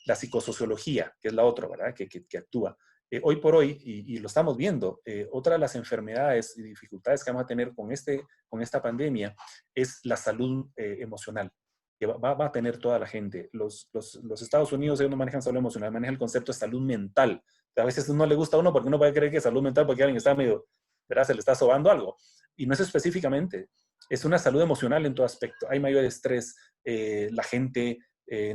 La psicosociología, que es la otra, ¿verdad? Que actúa. Hoy por hoy, y lo estamos viendo, otra de las enfermedades y dificultades que vamos a tener con esta pandemia es la salud emocional, que va a tener toda la gente. Los Estados Unidos, ellos no manejan salud emocional, manejan el concepto de salud mental. A veces no le gusta a uno porque uno puede creer que es salud mental porque alguien está medio, ¿verdad? Se le está sobando algo. Y no es específicamente. es una salud emocional en todo aspecto. Hay mayor estrés, la gente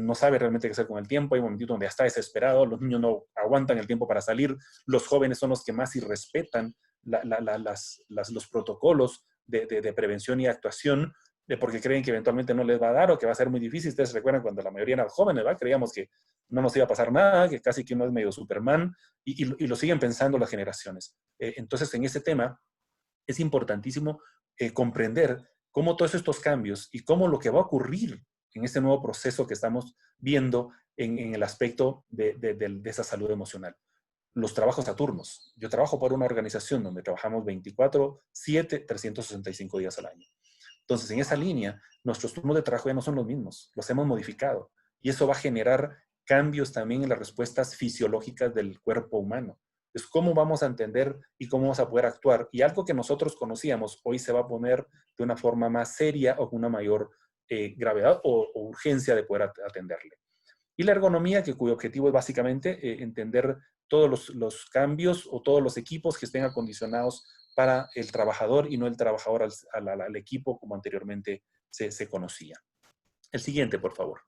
no sabe realmente qué hacer con el tiempo, hay momentos donde está desesperado, los niños no aguantan el tiempo para salir, los jóvenes son los que más irrespetan los protocolos de prevención y actuación, porque creen que eventualmente no les va a dar o que va a ser muy difícil. Ustedes recuerdan cuando la mayoría eran jóvenes, ¿verdad? Creíamos que no nos iba a pasar nada, que casi que uno es medio Superman, y lo siguen pensando las generaciones. Entonces, en ese tema es importantísimo comprender cómo todos estos cambios y cómo lo que va a ocurrir en este nuevo proceso que estamos viendo en el aspecto de esa salud emocional. Los trabajos a turnos. Yo trabajo por una organización donde trabajamos 24/7, 365 días al año. Entonces, en esa línea, nuestros turnos de trabajo ya no son los mismos, los hemos modificado. Y eso va a generar cambios también en las respuestas fisiológicas del cuerpo humano. Es cómo vamos a entender y cómo vamos a poder actuar. Y algo que nosotros conocíamos hoy se va a poner de una forma más seria o con una mayor gravedad o urgencia de poder atenderle. Y la ergonomía, cuyo objetivo es básicamente entender todos los cambios o todos los equipos que estén acondicionados para el trabajador y no el trabajador al equipo como anteriormente se conocía. El siguiente, por favor.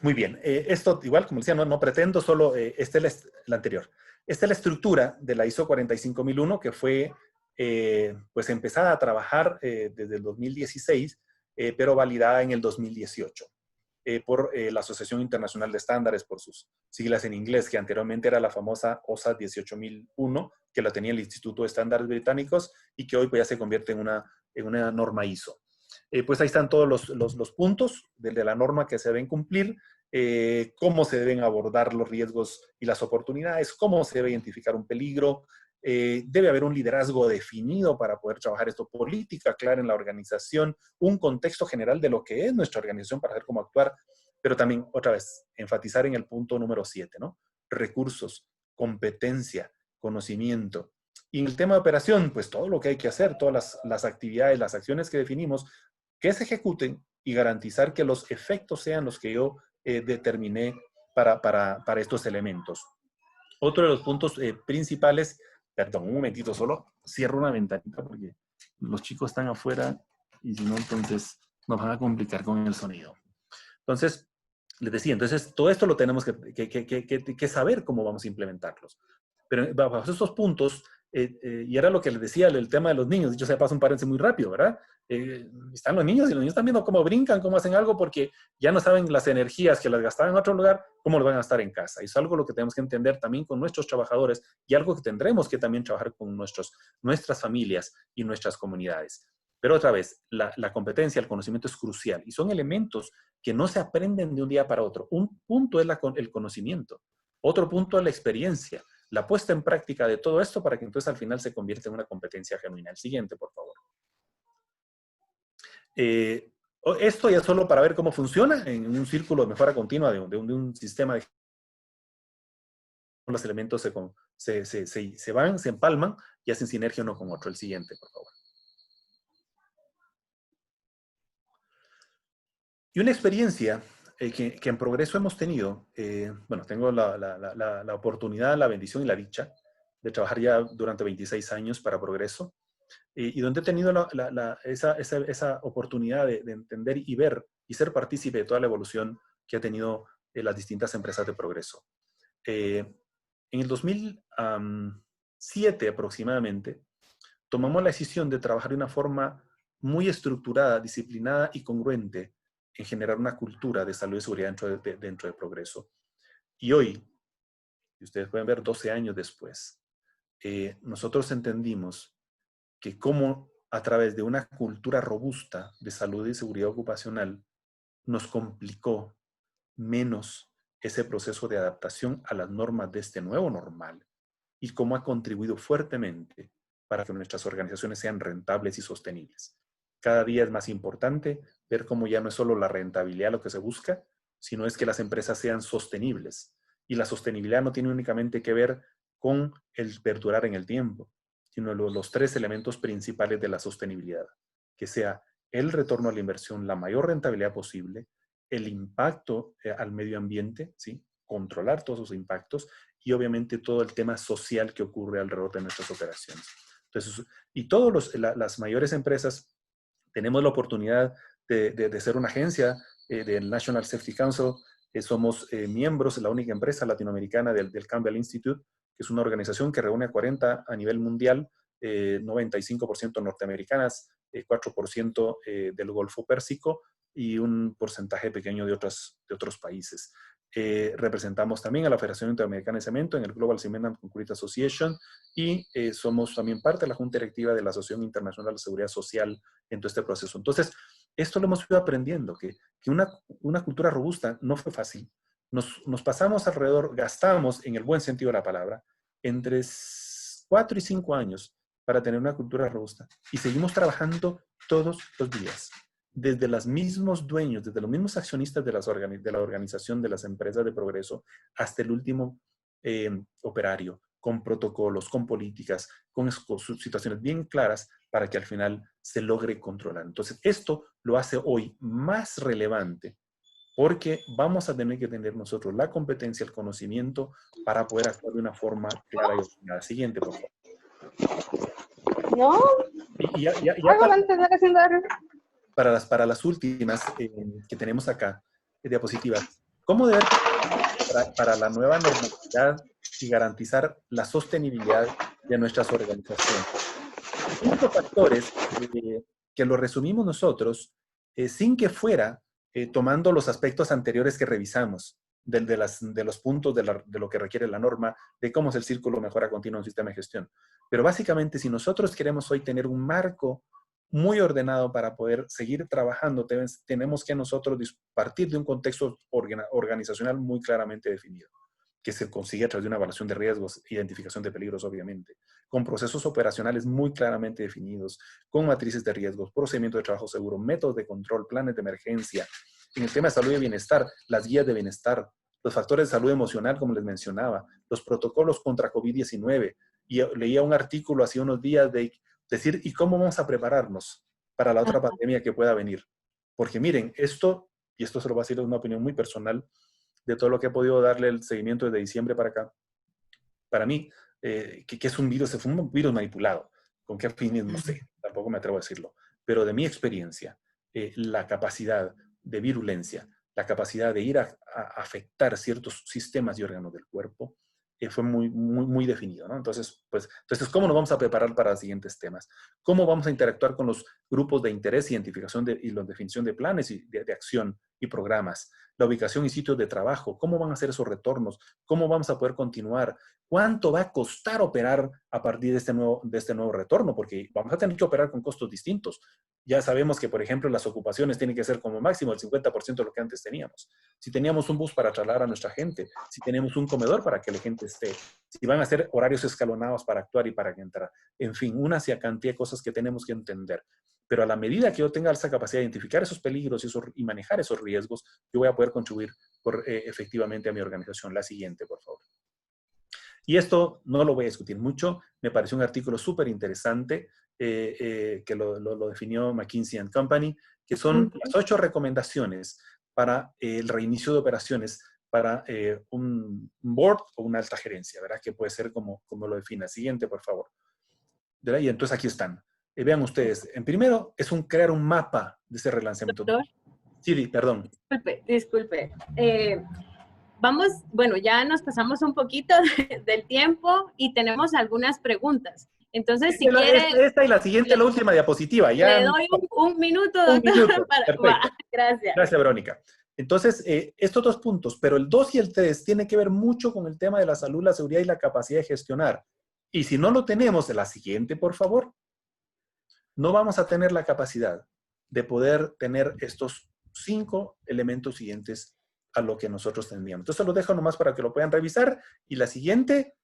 Muy bien. Esto, igual, como decía, no pretendo, solo esta es la anterior. Esta es la estructura de la ISO 45001 que fue pues empezada a trabajar desde el 2016, pero validada en el 2018 por la Asociación Internacional de Estándares, por sus siglas en inglés, que anteriormente era la famosa OSA 18001, que la tenía el Instituto de Estándares Británicos y que hoy pues, ya se convierte en una norma ISO. Pues ahí están todos los puntos de la norma que se deben cumplir, cómo se deben abordar los riesgos y las oportunidades, cómo se debe identificar un peligro. Debe haber un liderazgo definido para poder trabajar esto, política clara en la organización, un contexto general de lo que es nuestra organización para saber cómo actuar, pero también, otra vez, enfatizar en el punto número 7, ¿no? Recursos, competencia, conocimiento. Y en el tema de operación, pues todo lo que hay que hacer, todas las actividades, las acciones que definimos, que se ejecuten y garantizar que los efectos sean los que yo determiné para estos elementos. Otro de los puntos principales, perdón, un momentito solo, cierro una ventanita porque los chicos están afuera y si no, entonces nos van a complicar con el sonido. Entonces, les decía, entonces todo esto lo tenemos que saber cómo vamos a implementarlos. Pero bajo estos puntos, y era lo que les decía, el tema de los niños, dicho sea, pasa un paréntesis muy rápido, ¿verdad? Están los niños y los niños están viendo cómo brincan, cómo hacen algo, porque ya no saben las energías que las gastaban en otro lugar, cómo lo van a gastar en casa. Y es algo lo que tenemos que entender también con nuestros trabajadores y algo que tendremos que también trabajar con nuestras familias y nuestras comunidades. Pero otra vez, la competencia, el conocimiento es crucial y son elementos que no se aprenden de un día para otro. Un punto es el conocimiento, otro punto es la experiencia, la puesta en práctica de todo esto para que entonces al final se convierta en una competencia genuina. El siguiente, por favor. Esto ya solo para ver cómo funciona en un círculo de mejora continua de un sistema de... Los elementos se van, se empalman y hacen sinergia uno con otro. El siguiente, por favor. Y una experiencia que en Progreso hemos tenido, bueno, tengo la oportunidad, la bendición y la dicha de trabajar ya durante 26 años para Progreso, y donde he tenido esa oportunidad de entender y ver y ser partícipe de toda la evolución que ha tenido las distintas empresas de Progreso. En el 2007 aproximadamente, tomamos la decisión de trabajar de una forma muy estructurada, disciplinada y congruente en generar una cultura de salud y seguridad dentro de Progreso. Y hoy, y ustedes pueden ver 12 años después, nosotros entendimos que cómo a través de una cultura robusta de salud y seguridad ocupacional nos complicó menos ese proceso de adaptación a las normas de este nuevo normal y cómo ha contribuido fuertemente para que nuestras organizaciones sean rentables y sostenibles. Cada día es más importante ver cómo ya no es solo la rentabilidad lo que se busca, sino es que las empresas sean sostenibles. Y la sostenibilidad no tiene únicamente que ver con el perdurar en el tiempo, sino los 3 elementos principales de la sostenibilidad, que sea el retorno a la inversión, la mayor rentabilidad posible, el impacto al medio ambiente, ¿sí? Controlar todos sus impactos y obviamente todo el tema social que ocurre alrededor de nuestras operaciones. Entonces, y todas las mayores empresas tenemos la oportunidad de ser una agencia del National Safety Council. Somos miembros, la única empresa latinoamericana del Campbell Institute, que es una organización que reúne a 40 a nivel mundial, 95% norteamericanas, 4% del Golfo Pérsico y un porcentaje pequeño de otros países. Representamos también a la Federación Interamericana de Cemento en el Global Cement and Concrete Association y somos también parte de la Junta Directiva de la Asociación Internacional de Seguridad Social en todo este proceso. Entonces, esto lo hemos ido aprendiendo, que una cultura robusta no fue fácil. Nos pasamos alrededor, gastamos, en el buen sentido de la palabra, entre 4 y 5 años para tener una cultura robusta. Y seguimos trabajando todos los días. Desde los mismos dueños, desde los mismos accionistas de la organización, de las empresas de progreso, hasta el último operario, con protocolos, con políticas, con situaciones bien claras para que al final se logre controlar. Entonces, esto lo hace hoy más relevante porque vamos a tener que tener nosotros la competencia, el conocimiento para poder actuar de una forma clara y ordenada. Siguiente, por favor. No. Y para las últimas que tenemos acá, diapositivas, ¿cómo debe para la nueva normalidad y garantizar la sostenibilidad de nuestras organizaciones? 5 factores que lo resumimos nosotros sin que fuera tomando los aspectos anteriores que revisamos de los puntos de lo que requiere la norma, de cómo es el círculo mejora continua en un sistema de gestión. Pero básicamente, si nosotros queremos hoy tener un marco muy ordenado para poder seguir trabajando, tenemos que nosotros partir de un contexto organizacional muy claramente definido, que se consigue a través de una evaluación de riesgos, identificación de peligros, obviamente, con procesos operacionales muy claramente definidos, con matrices de riesgos, procedimientos de trabajo seguro, métodos de control, planes de emergencia. En el tema de salud y bienestar, las guías de bienestar, los factores de salud emocional, como les mencionaba, los protocolos contra COVID-19. Y leía un artículo hace unos días de decir, ¿y cómo vamos a prepararnos para la otra pandemia que pueda venir? Porque miren, esto se lo voy a decir, es una opinión muy personal, de todo lo que he podido darle el seguimiento desde diciembre para acá, para mí, que es un virus, fue un virus manipulado. ¿Con qué fines? No sé, tampoco me atrevo a decirlo. Pero de mi experiencia, la capacidad de virulencia, la capacidad de ir a afectar ciertos sistemas y órganos del cuerpo, fue muy, muy, muy definido, ¿no? Entonces, ¿cómo nos vamos a preparar para los siguientes temas? ¿Cómo vamos a interactuar con los grupos de interés, identificación y la definición de planes y de acción y programas? La ubicación y sitios de trabajo, ¿cómo van a ser esos retornos? ¿Cómo vamos a poder continuar? ¿Cuánto va a costar operar a partir de este nuevo retorno? Porque vamos a tener que operar con costos distintos. Ya sabemos que, por ejemplo, las ocupaciones tienen que ser como máximo el 50% de lo que antes teníamos. Si teníamos un bus para trasladar a nuestra gente, si tenemos un comedor para que la gente esté, si van a ser horarios escalonados para actuar y para entrar. En fin, una cantidad de cosas que tenemos que entender. Pero a la medida que yo tenga esa capacidad de identificar esos peligros y manejar esos riesgos, yo voy a poder contribuir efectivamente a mi organización. La siguiente, por favor. Y esto no lo voy a discutir mucho. Me pareció un artículo súper interesante que lo definió McKinsey & Company, que son las 8 recomendaciones para el reinicio de operaciones para un board o una alta gerencia, ¿verdad? Que puede ser como lo define. Siguiente, por favor. ¿Verdad? Y entonces aquí están. Vean ustedes, en primero es crear un mapa de ese relanzamiento. Doctor. Sí, perdón. Disculpe. Bueno, ya nos pasamos un poquito del tiempo y tenemos algunas preguntas. Entonces, si quiere... Esta y la siguiente, la última diapositiva. Ya le doy un minuto, doctor. Un minuto, perfecto. Gracias. Gracias, Verónica. Entonces, estos 2 puntos, pero el 2 y el 3 tienen que ver mucho con el tema de la salud, la seguridad y la capacidad de gestionar. Y si no lo tenemos, la siguiente, por favor, no vamos a tener la capacidad de poder tener estos 5 elementos siguientes a lo que nosotros tendríamos. Entonces, los dejo nomás para que lo puedan revisar. Y la siguiente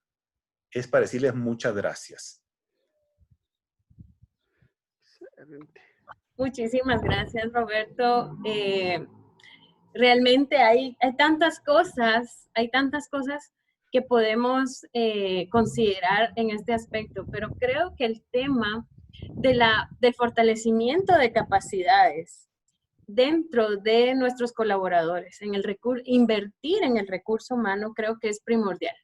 es para decirles muchas gracias. Muchísimas gracias, Roberto. Realmente hay tantas cosas que podemos considerar en este aspecto, pero creo que el tema del fortalecimiento de capacidades dentro de nuestros colaboradores, invertir en el recurso humano, creo que es primordial.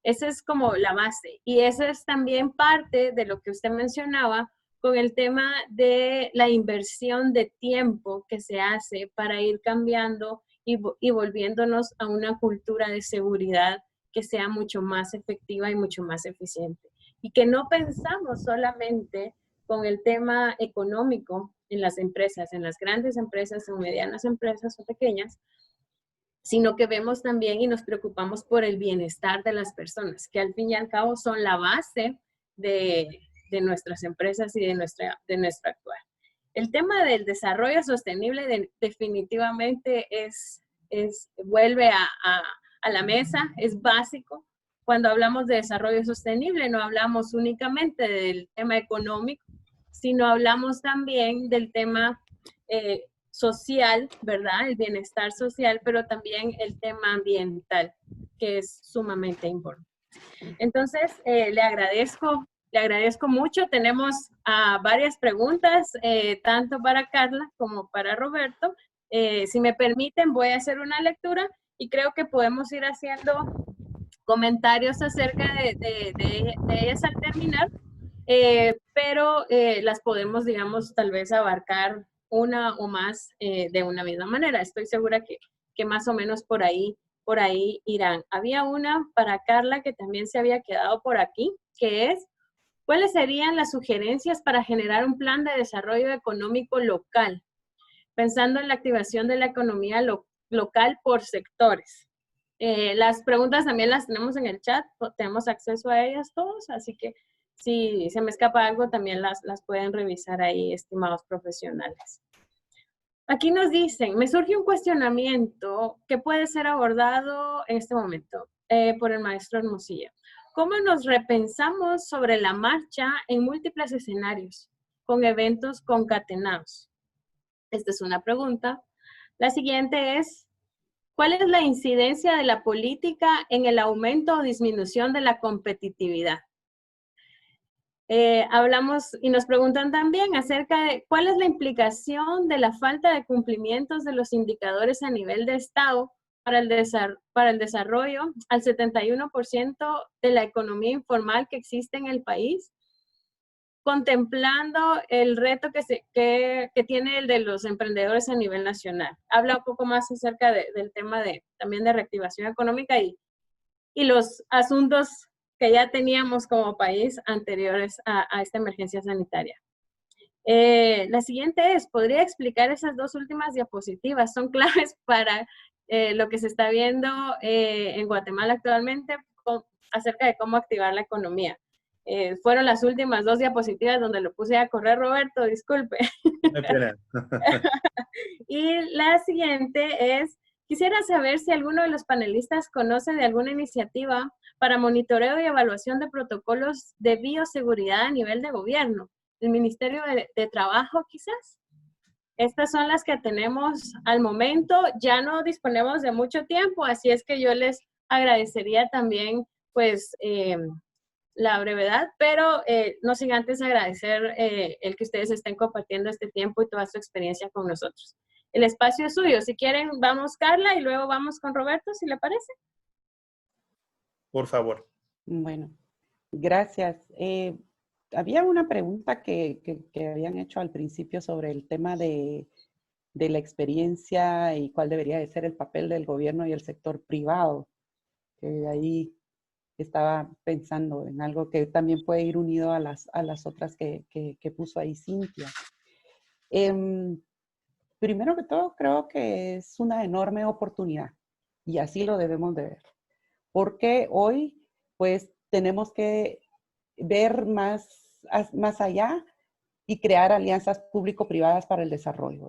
Esa es como la base. Y esa es también parte de lo que usted mencionaba con el tema de la inversión de tiempo que se hace para ir cambiando y volviéndonos a una cultura de seguridad que sea mucho más efectiva y mucho más eficiente. Y que no pensamos solamente con el tema económico en las empresas, en las grandes empresas, en medianas empresas o pequeñas, sino que vemos también y nos preocupamos por el bienestar de las personas, que al fin y al cabo son la base de nuestras empresas y de nuestro actuar. El tema del desarrollo sostenible definitivamente vuelve a la mesa, es básico. Cuando hablamos de desarrollo sostenible, no hablamos únicamente del tema económico, sino hablamos también del tema social, ¿verdad? El bienestar social, pero también el tema ambiental, que es sumamente importante. Entonces, le agradezco mucho. Tenemos varias preguntas, tanto para Carla como para Roberto. Si me permiten, voy a hacer una lectura y creo que podemos ir haciendo comentarios acerca de ellas al terminar, pero las podemos, digamos, tal vez abarcar una o más de una misma manera. Estoy segura que más o menos por ahí irán. Había una para Carla que también se había quedado por aquí, que es, ¿cuáles serían las sugerencias para generar un plan de desarrollo económico local? Pensando en la activación de la economía local por sectores. Las preguntas también las tenemos en el chat, tenemos acceso a ellas todos, así que si se me escapa algo también las pueden revisar ahí, estimados profesionales. Aquí nos dicen, me surge un cuestionamiento que puede ser abordado en este momento por el maestro Hermosilla. ¿Cómo nos repensamos sobre la marcha en múltiples escenarios, con eventos concatenados? Esta es una pregunta. La siguiente es, ¿cuál es la incidencia de la política en el aumento o disminución de la competitividad? Hablamos y nos preguntan también acerca de cuál es la implicación de la falta de cumplimientos de los indicadores a nivel de Estado para el desarrollo al 71% de la economía informal que existe en el país, contemplando el reto que tiene el de los emprendedores a nivel nacional. Habla un poco más acerca del tema también de reactivación económica y los asuntos que ya teníamos como país anteriores a esta emergencia sanitaria. La siguiente es, ¿podría explicar esas dos últimas diapositivas? Son claves para lo que se está viendo en Guatemala actualmente acerca de cómo activar la economía. Fueron las últimas dos diapositivas donde lo puse a correr, Roberto, disculpe. Y la siguiente es, quisiera saber si alguno de los panelistas conoce de alguna iniciativa para monitoreo y evaluación de protocolos de bioseguridad a nivel de gobierno. ¿El Ministerio de Trabajo quizás? Estas son las que tenemos al momento. Ya no disponemos de mucho tiempo, así es que yo les agradecería también, pues, la brevedad, pero no sin antes agradecer el que ustedes estén compartiendo este tiempo y toda su experiencia con nosotros. El espacio es suyo. Si quieren, vamos Carla y luego vamos con Roberto, si le parece. Por favor. Bueno, gracias. Había una pregunta que habían hecho al principio sobre el tema de la experiencia y cuál debería de ser el papel del gobierno y el sector privado. Que ahí estaba pensando en algo que también puede ir unido a las otras que puso ahí Cintia. Primero que todo, creo que es una enorme oportunidad y así lo debemos de ver. Porque hoy, pues, tenemos que ver más allá y crear alianzas público-privadas para el desarrollo.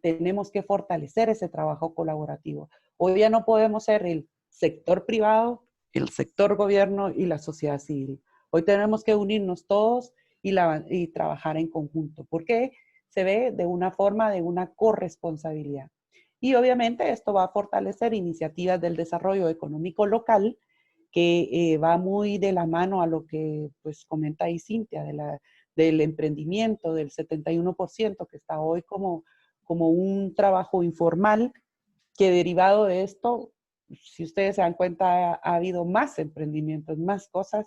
Tenemos que fortalecer ese trabajo colaborativo. Hoy ya no podemos ser el sector privado, el sector gobierno y la sociedad civil. Hoy tenemos que unirnos todos y trabajar en conjunto, porque se ve de una forma de una corresponsabilidad. Y obviamente esto va a fortalecer iniciativas del desarrollo económico local, que va muy de la mano a lo que pues comenta ahí Cintia, del emprendimiento, del 71% que está hoy como un trabajo informal, que derivado de esto si ustedes se dan cuenta, ha habido más emprendimientos, más cosas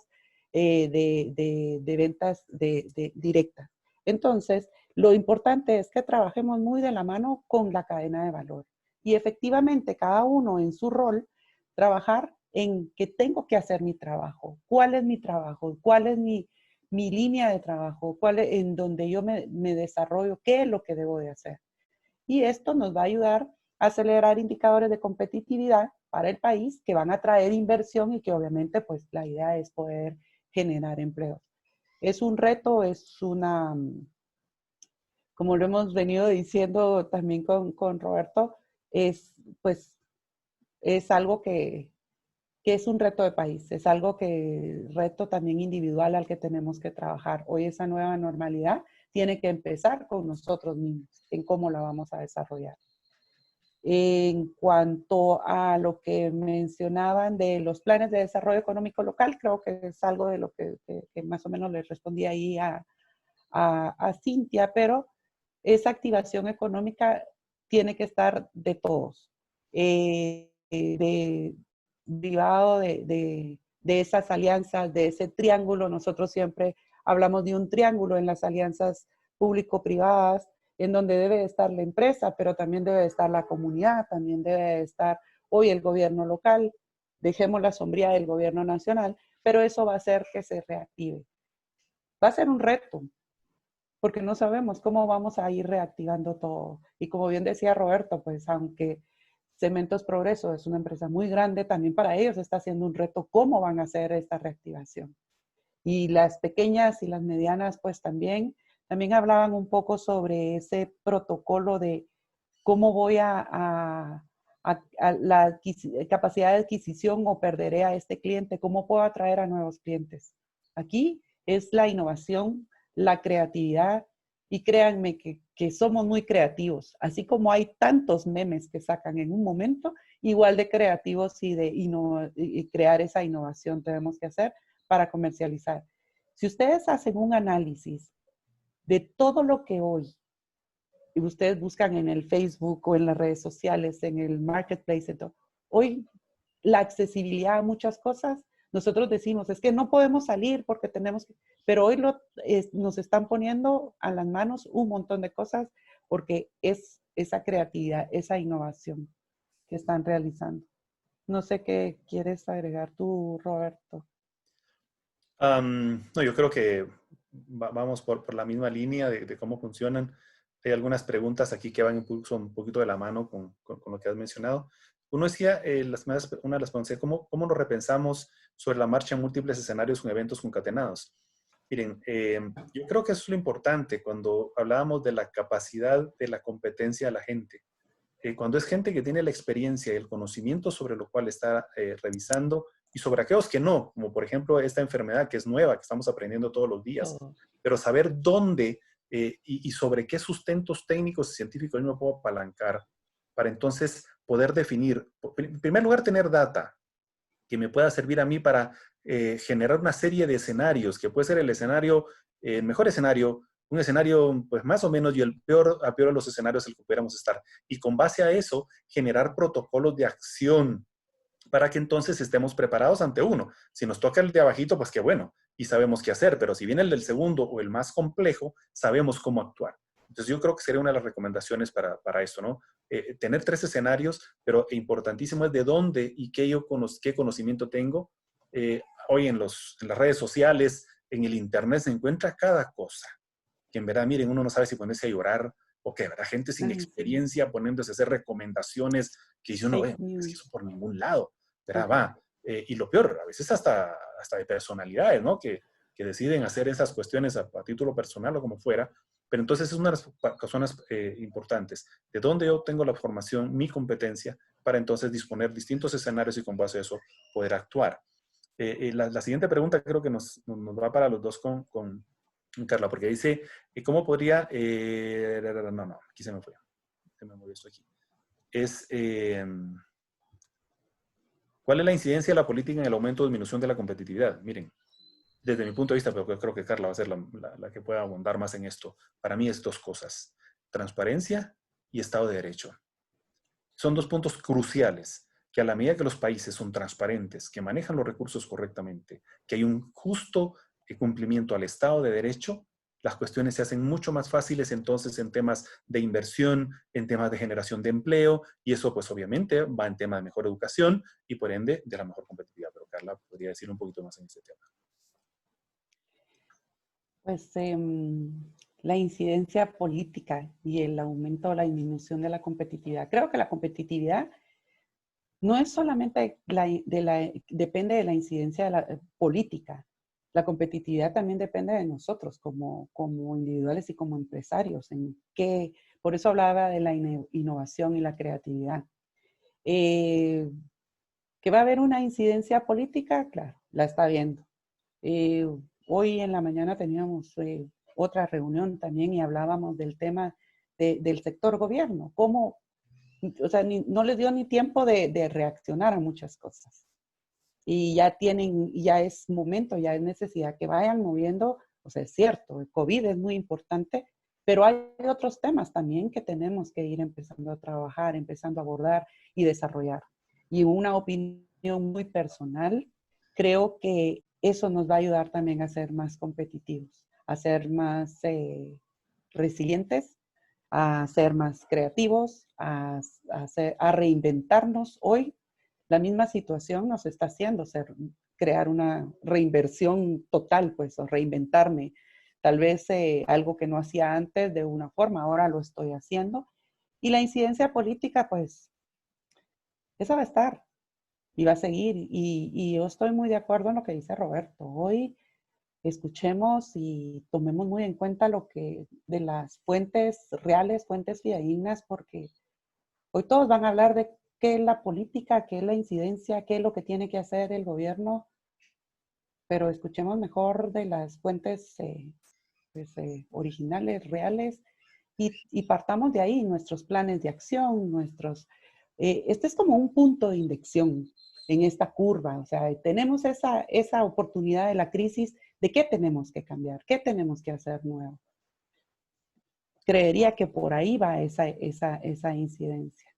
de ventas directas. Entonces, lo importante es que trabajemos muy de la mano con la cadena de valor. Y efectivamente, cada uno en su rol, trabajar en que tengo que hacer mi trabajo. ¿Cuál es mi trabajo? ¿Cuál es mi línea de trabajo? ¿Cuál es en donde yo me desarrollo? ¿Qué es lo que debo de hacer? Y esto nos va a ayudar a acelerar indicadores de competitividad para el país que van a traer inversión y que obviamente pues la idea es poder generar empleos. Es un reto, es una, como lo hemos venido diciendo también con Roberto, es pues es algo que es un reto de país, es algo que, reto también individual al que tenemos que trabajar. Hoy esa nueva normalidad tiene que empezar con nosotros mismos, en cómo la vamos a desarrollar. En cuanto a lo que mencionaban de los planes de desarrollo económico local, creo que es algo de lo que más o menos le respondí ahí a Cintia, pero esa activación económica tiene que estar de todos, derivado de esas alianzas, de ese triángulo. Nosotros siempre hablamos de un triángulo en las alianzas público-privadas, en donde debe estar la empresa, pero también debe estar la comunidad, también debe estar hoy el gobierno local, dejemos la sombría del gobierno nacional, pero eso va a hacer que se reactive. Va a ser un reto, porque no sabemos cómo vamos a ir reactivando todo. Y como bien decía Roberto, pues aunque Cementos Progreso es una empresa muy grande, también para ellos está siendo un reto cómo van a hacer esta reactivación. Y las pequeñas y las medianas, pues también hablaban un poco sobre ese protocolo de cómo voy a la capacidad de adquisición o perderé a este cliente, cómo puedo atraer a nuevos clientes. Aquí es la innovación, la creatividad, y créanme que somos muy creativos. Así como hay tantos memes que sacan en un momento, igual de creativos y crear esa innovación tenemos que hacer para comercializar. Si ustedes hacen un análisis de todo lo que hoy, y ustedes buscan en el Facebook o en las redes sociales, en el marketplace, hoy la accesibilidad a muchas cosas, nosotros decimos, es que no podemos salir porque tenemos que, pero hoy nos están poniendo a las manos un montón de cosas porque es esa creatividad, esa innovación que están realizando. No sé qué quieres agregar tú, Roberto. No, yo creo que vamos por la misma línea de cómo funcionan. Hay algunas preguntas aquí que van un poquito de la mano con lo que has mencionado. Uno decía, una de las preguntas, ¿cómo nos repensamos sobre la marcha en múltiples escenarios con eventos concatenados? Miren, yo creo que eso es lo importante cuando hablábamos de la capacidad de la competencia de la gente. Cuando es gente que tiene la experiencia y el conocimiento sobre lo cual está revisando, y sobre aquellos que no, como por ejemplo esta enfermedad que es nueva, que estamos aprendiendo todos los días, pero saber dónde y sobre qué sustentos técnicos y científicos yo me puedo apalancar para entonces poder definir, en primer lugar, tener data que me pueda servir a mí para generar una serie de escenarios, que puede ser el escenario, el mejor escenario, un escenario pues más o menos, y el peor de los escenarios en el que pudiéramos estar. Y con base a eso, generar protocolos de acción para que entonces estemos preparados ante uno. Si nos toca el de abajito, pues qué bueno, y sabemos qué hacer, pero si viene el del segundo o el más complejo, sabemos cómo actuar. Entonces yo creo que sería una de las recomendaciones para esto, ¿no? Tener 3 escenarios, pero importantísimo es de dónde y qué conocimiento tengo. Hoy en las redes sociales, en el internet se encuentra cada cosa, que en verdad, miren, uno no sabe si ponerse a llorar o que habrá gente sin experiencia poniéndose a hacer recomendaciones que dice uno, ve, es que eso por ningún lado, ¿verdad? Va. Y lo peor, a veces hasta de personalidades, ¿no? Que deciden hacer esas cuestiones a título personal o como fuera. Pero entonces es una de las personas importantes. ¿De dónde yo tengo la formación, mi competencia, para entonces disponer distintos escenarios y con base a eso poder actuar? La siguiente pregunta creo que nos va para los dos con Carla, porque dice, ¿cómo podría...? No, aquí se me fue. Se me movió esto aquí. ¿Cuál es la incidencia de la política en el aumento o disminución de la competitividad? Miren, desde mi punto de vista, pero creo que Carla va a ser la que pueda abundar más en esto. Para mí es 2 cosas. Transparencia y Estado de Derecho. Son 2 puntos cruciales que a la medida que los países son transparentes, que manejan los recursos correctamente, que hay un justo cumplimiento al Estado de Derecho, las cuestiones se hacen mucho más fáciles entonces en temas de inversión, en temas de generación de empleo, y eso pues obviamente va en tema de mejor educación y por ende de la mejor competitividad. Pero Carla podría decir un poquito más en ese tema. Pues la incidencia política y el aumento o la disminución de la competitividad. Creo que la competitividad no es solamente depende de la incidencia de la política. La competitividad también depende de nosotros como individuales y como empresarios. Por eso hablaba de la innovación y la creatividad. ¿Que va a haber una incidencia política? Claro, la está viendo. Hoy en la mañana teníamos otra reunión también y hablábamos del tema del sector gobierno. Cómo, o sea, no les dio ni tiempo de reaccionar a muchas cosas. Y ya es momento, ya es necesidad que vayan moviendo. O sea, es cierto, el COVID es muy importante, pero hay otros temas también que tenemos que ir empezando a trabajar, empezando a abordar y desarrollar. Y una opinión muy personal, creo que eso nos va a ayudar también a ser más competitivos, a ser más resilientes, a ser más creativos, a reinventarnos. Hoy la misma situación nos está haciendo crear una reinversión total, pues, o reinventarme. Tal vez algo que no hacía antes de una forma, ahora lo estoy haciendo. Y la incidencia política, pues, esa va a estar y va a seguir. Y yo estoy muy de acuerdo en lo que dice Roberto. Hoy escuchemos y tomemos muy en cuenta de las fuentes reales, fuentes fidedignas, porque hoy todos van a hablar de qué es la política, qué es la incidencia, qué es lo que tiene que hacer el gobierno, pero escuchemos mejor de las fuentes originales, reales, y partamos de ahí, nuestros planes de acción, este es como un punto de indexación en esta curva, o sea, tenemos esa oportunidad de la crisis de qué tenemos que cambiar, qué tenemos que hacer nuevo. Creería que por ahí va esa incidencia.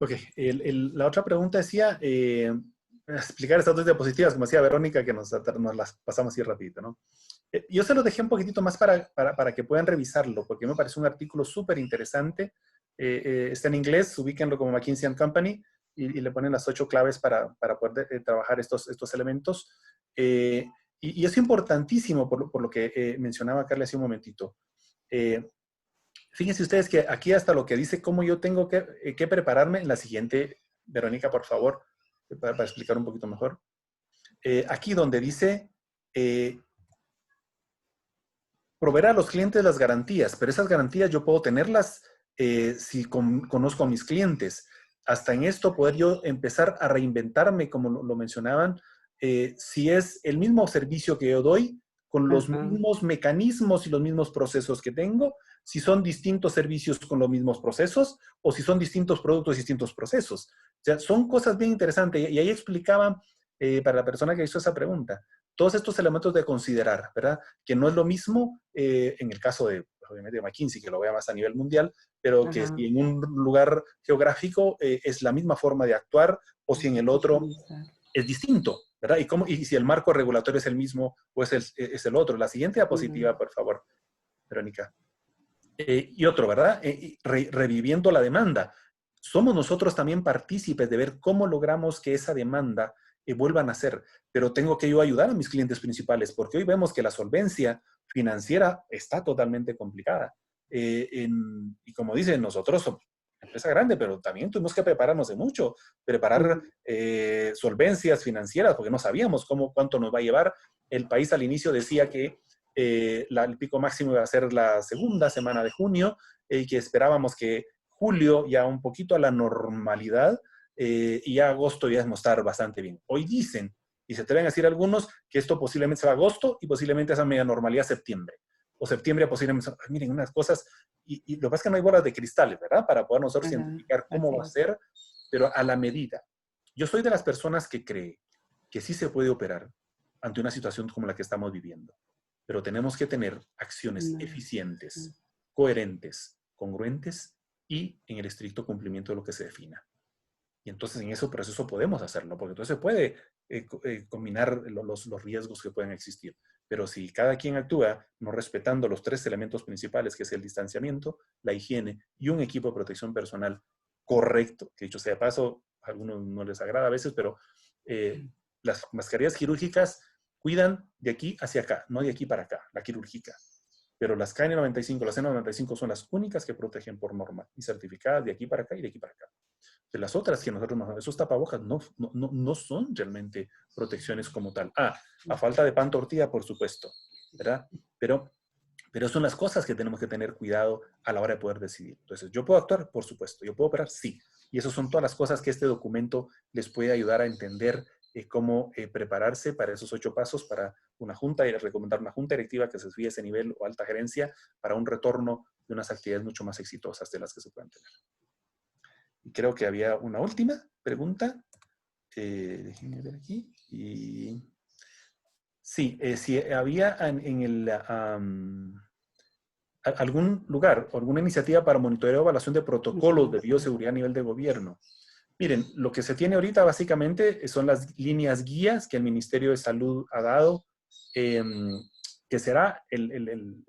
Ok, la otra pregunta decía, explicar estas dos diapositivas, como decía Verónica, que nos las pasamos así rapidito, ¿no? Yo se lo dejé un poquitito más para que puedan revisarlo, porque me parece un artículo súper interesante. Está en inglés, ubíquenlo como McKinsey & Company, y le ponen las 8 claves para poder trabajar estos elementos. Y es importantísimo, por lo que mencionaba Carla hace un momentito. Fíjense ustedes que aquí hasta lo que dice cómo yo tengo que prepararme en la siguiente, Verónica, por favor, para explicar un poquito mejor. Aquí donde dice proveer a los clientes las garantías, pero esas garantías yo puedo tenerlas si conozco a mis clientes. Hasta en esto poder yo empezar a reinventarme, como lo mencionaban, si es el mismo servicio que yo doy, con los mismos mecanismos y los mismos procesos que tengo, si son distintos servicios con los mismos procesos o si son distintos productos y distintos procesos. O sea, son cosas bien interesantes. Y ahí explicaban, para la persona que hizo esa pregunta, todos estos elementos de considerar, ¿verdad? Que no es lo mismo en el caso de, obviamente, de McKinsey, que lo vea más a nivel mundial, pero que si en un lugar geográfico es la misma forma de actuar o si en el otro es distinto, ¿verdad? Y si el marco regulatorio es el mismo o es el otro. La siguiente diapositiva, por favor, Verónica. Y otro, ¿verdad? Reviviendo la demanda. Somos nosotros también partícipes de ver cómo logramos que esa demanda vuelvan a ser, pero tengo que yo ayudar a mis clientes principales, porque hoy vemos que la solvencia financiera está totalmente complicada. Y como dicen, nosotros somos una empresa grande, pero también tuvimos que prepararnos de mucho, preparar solvencias financieras, porque no sabíamos cuánto nos va a llevar. El país al inicio decía que el pico máximo iba a ser la segunda semana de junio y que esperábamos que julio ya un poquito a la normalidad y ya agosto ya es estar bastante bien. Hoy dicen, y se atreven a decir algunos, que esto posiblemente sea agosto y posiblemente esa media normalidad septiembre. O septiembre posiblemente, miren, unas cosas, y lo que pasa es que no hay bolas de cristales, ¿verdad? Para poder nosotros identificar cómo va a ser, pero a la medida. Yo soy de las personas que cree que sí se puede operar ante una situación como la que estamos viviendo, pero tenemos que tener acciones eficientes, coherentes, congruentes y en el estricto cumplimiento de lo que se defina. Y entonces en ese proceso podemos hacerlo, porque entonces se puede combinar los riesgos que pueden existir. Pero si cada quien actúa no respetando los 3 elementos principales, que es el distanciamiento, la higiene y un equipo de protección personal correcto, que dicho sea de paso, a algunos no les agrada a veces, pero las mascarillas quirúrgicas cuidan de aquí hacia acá, no de aquí para acá, la quirúrgica. Pero las KN95, las N95 son las únicas que protegen por norma y certificadas de aquí para acá y de aquí para acá. De las otras que nosotros nos esos tapabocas no son realmente protecciones como tal. A falta de pan tortilla, por supuesto, ¿verdad? Pero son las cosas que tenemos que tener cuidado a la hora de poder decidir. Entonces, ¿yo puedo actuar? Por supuesto. ¿Yo puedo operar? Sí. Y esas son todas las cosas que este documento les puede ayudar a entender cómo prepararse para esos 8 pasos para una junta y recomendar una junta directiva que se desvíe ese nivel o alta gerencia para un retorno de unas actividades mucho más exitosas de las que se pueden tener. Y creo que había una última pregunta. Déjenme ver aquí. Sí, si había algún lugar, alguna iniciativa para monitoreo y evaluación de protocolos de bioseguridad a nivel de gobierno. Miren, lo que se tiene ahorita básicamente son las líneas guías que el Ministerio de Salud ha dado, que será el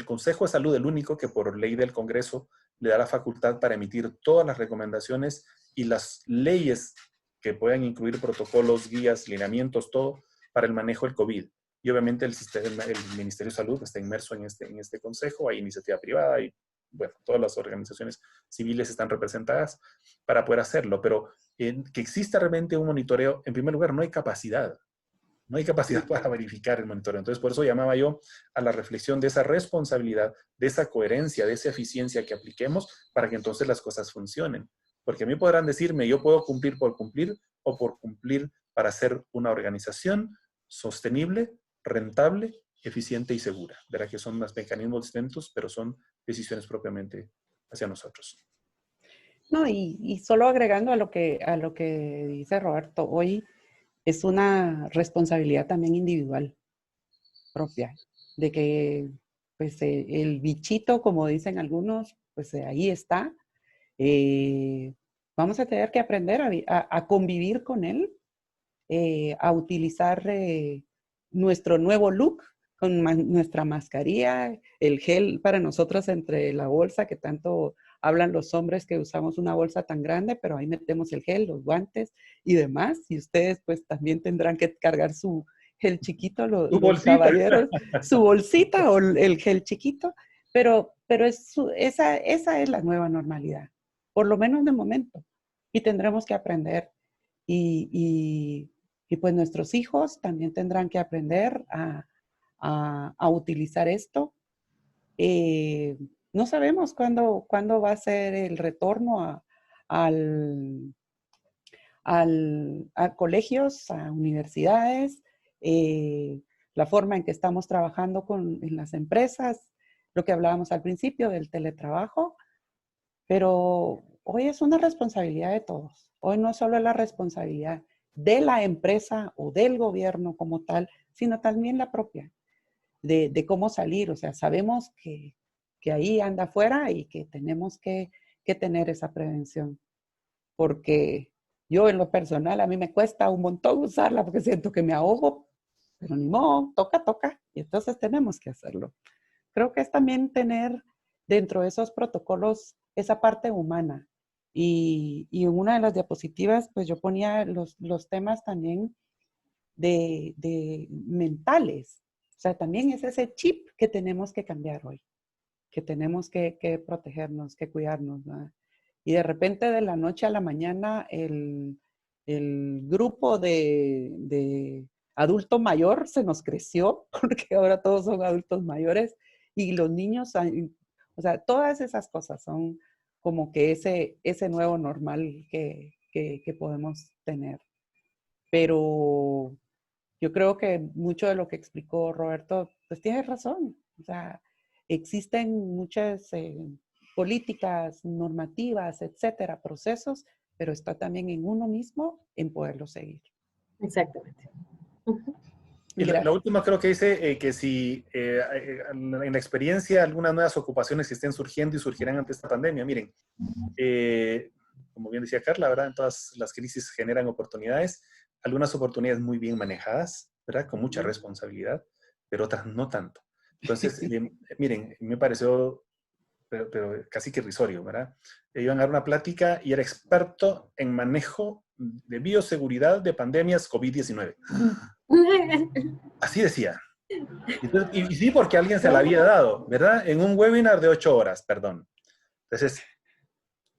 Consejo de Salud el único que por ley del Congreso le da la facultad para emitir todas las recomendaciones y las leyes que puedan incluir protocolos, guías, lineamientos, todo para el manejo del COVID. Y obviamente el Ministerio de Salud está inmerso en este consejo, hay iniciativa privada y bueno, todas las organizaciones civiles están representadas para poder hacerlo, pero que exista realmente un monitoreo, en primer lugar, no hay capacidad. No hay capacidad para verificar el monitoreo. Entonces, por eso llamaba yo a la reflexión de esa responsabilidad, de esa coherencia, de esa eficiencia que apliquemos para que entonces las cosas funcionen. Porque a mí podrán decirme, yo puedo cumplir por cumplir o por cumplir para ser una organización sostenible, rentable, eficiente y segura. Verá que son más mecanismos distintos, pero son decisiones propiamente hacia nosotros. No, y solo agregando a lo que dice Roberto, hoy es una responsabilidad también individual propia, de que pues el bichito, como dicen algunos, pues ahí está. Vamos a tener que aprender a convivir con él, a utilizar nuestro nuevo look con nuestra mascarilla, el gel para nosotros entre la bolsa, que tanto hablan los hombres que usamos una bolsa tan grande, pero ahí metemos el gel, los guantes y demás. Y ustedes pues también tendrán que cargar su gel chiquito, los caballeros, su bolsita o el gel chiquito, pero esa es la nueva normalidad, por lo menos de momento. Y tendremos que aprender y pues nuestros hijos también tendrán que aprender a utilizar esto. No sabemos cuándo va a ser el retorno a colegios, a universidades, la forma en que estamos trabajando en las empresas, lo que hablábamos al principio del teletrabajo, pero hoy es una responsabilidad de todos. Hoy no solo es la responsabilidad de la empresa o del gobierno como tal, sino también la propia, de cómo salir. O sea, sabemos que ahí anda afuera y que tenemos que tener esa prevención. Porque yo en lo personal, a mí me cuesta un montón usarla porque siento que me ahogo, pero ni modo, toca. Y entonces tenemos que hacerlo. Creo que es también tener dentro de esos protocolos esa parte humana. Y en una de las diapositivas, pues yo ponía los temas también de mentales. O sea, también es ese chip que tenemos que cambiar hoy, que tenemos que protegernos, que cuidarnos, ¿verdad? Y de repente de la noche a la mañana el grupo de adulto mayor se nos creció, porque ahora todos son adultos mayores y los niños, o sea, todas esas cosas son como que ese nuevo normal que podemos tener. Pero yo creo que mucho de lo que explicó Roberto, pues tiene razón. O sea, existen muchas políticas, normativas, etcétera, procesos, pero está también en uno mismo en poderlo seguir. Exactamente. Y la última creo que dice que si en la experiencia algunas nuevas ocupaciones que estén surgiendo y surgirán ante esta pandemia, miren, como bien decía Carla, ¿verdad? En todas las crisis generan oportunidades, algunas oportunidades muy bien manejadas, ¿verdad? Con mucha responsabilidad, pero otras no tanto. Entonces, miren, me pareció pero casi que irrisorio, ¿verdad? Iban a dar una plática y era experto en manejo de bioseguridad de pandemias COVID-19. Así decía. Y sí, porque alguien se la había dado, ¿verdad? En un webinar de 8 horas, perdón. Entonces,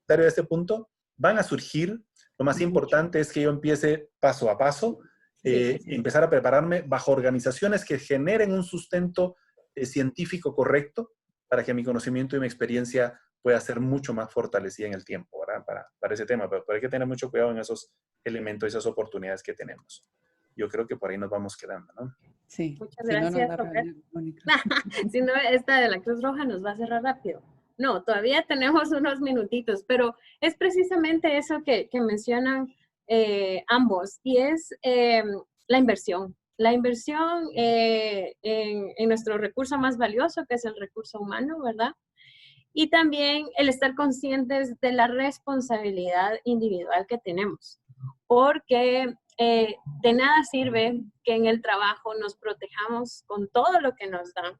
a este punto, van a surgir. Lo más importante es que yo empiece paso a paso, empezar a prepararme bajo organizaciones que generen un sustento científico correcto para que mi conocimiento y mi experiencia pueda ser mucho más fortalecida en el tiempo, ¿verdad? Para ese tema, pero hay que tener mucho cuidado en esos elementos y esas oportunidades que tenemos. Yo creo que por ahí nos vamos quedando, ¿no? Sí. Muchas Si gracias, no, Roberto. Si no, esta de la Cruz Roja nos va a cerrar rápido. No, todavía tenemos unos minutitos, pero es precisamente eso que mencionan ambos, y es la inversión. La inversión en nuestro recurso más valioso, que es el recurso humano, ¿verdad? Y también el estar conscientes de la responsabilidad individual que tenemos, porque de nada sirve que en el trabajo nos protejamos con todo lo que nos dan,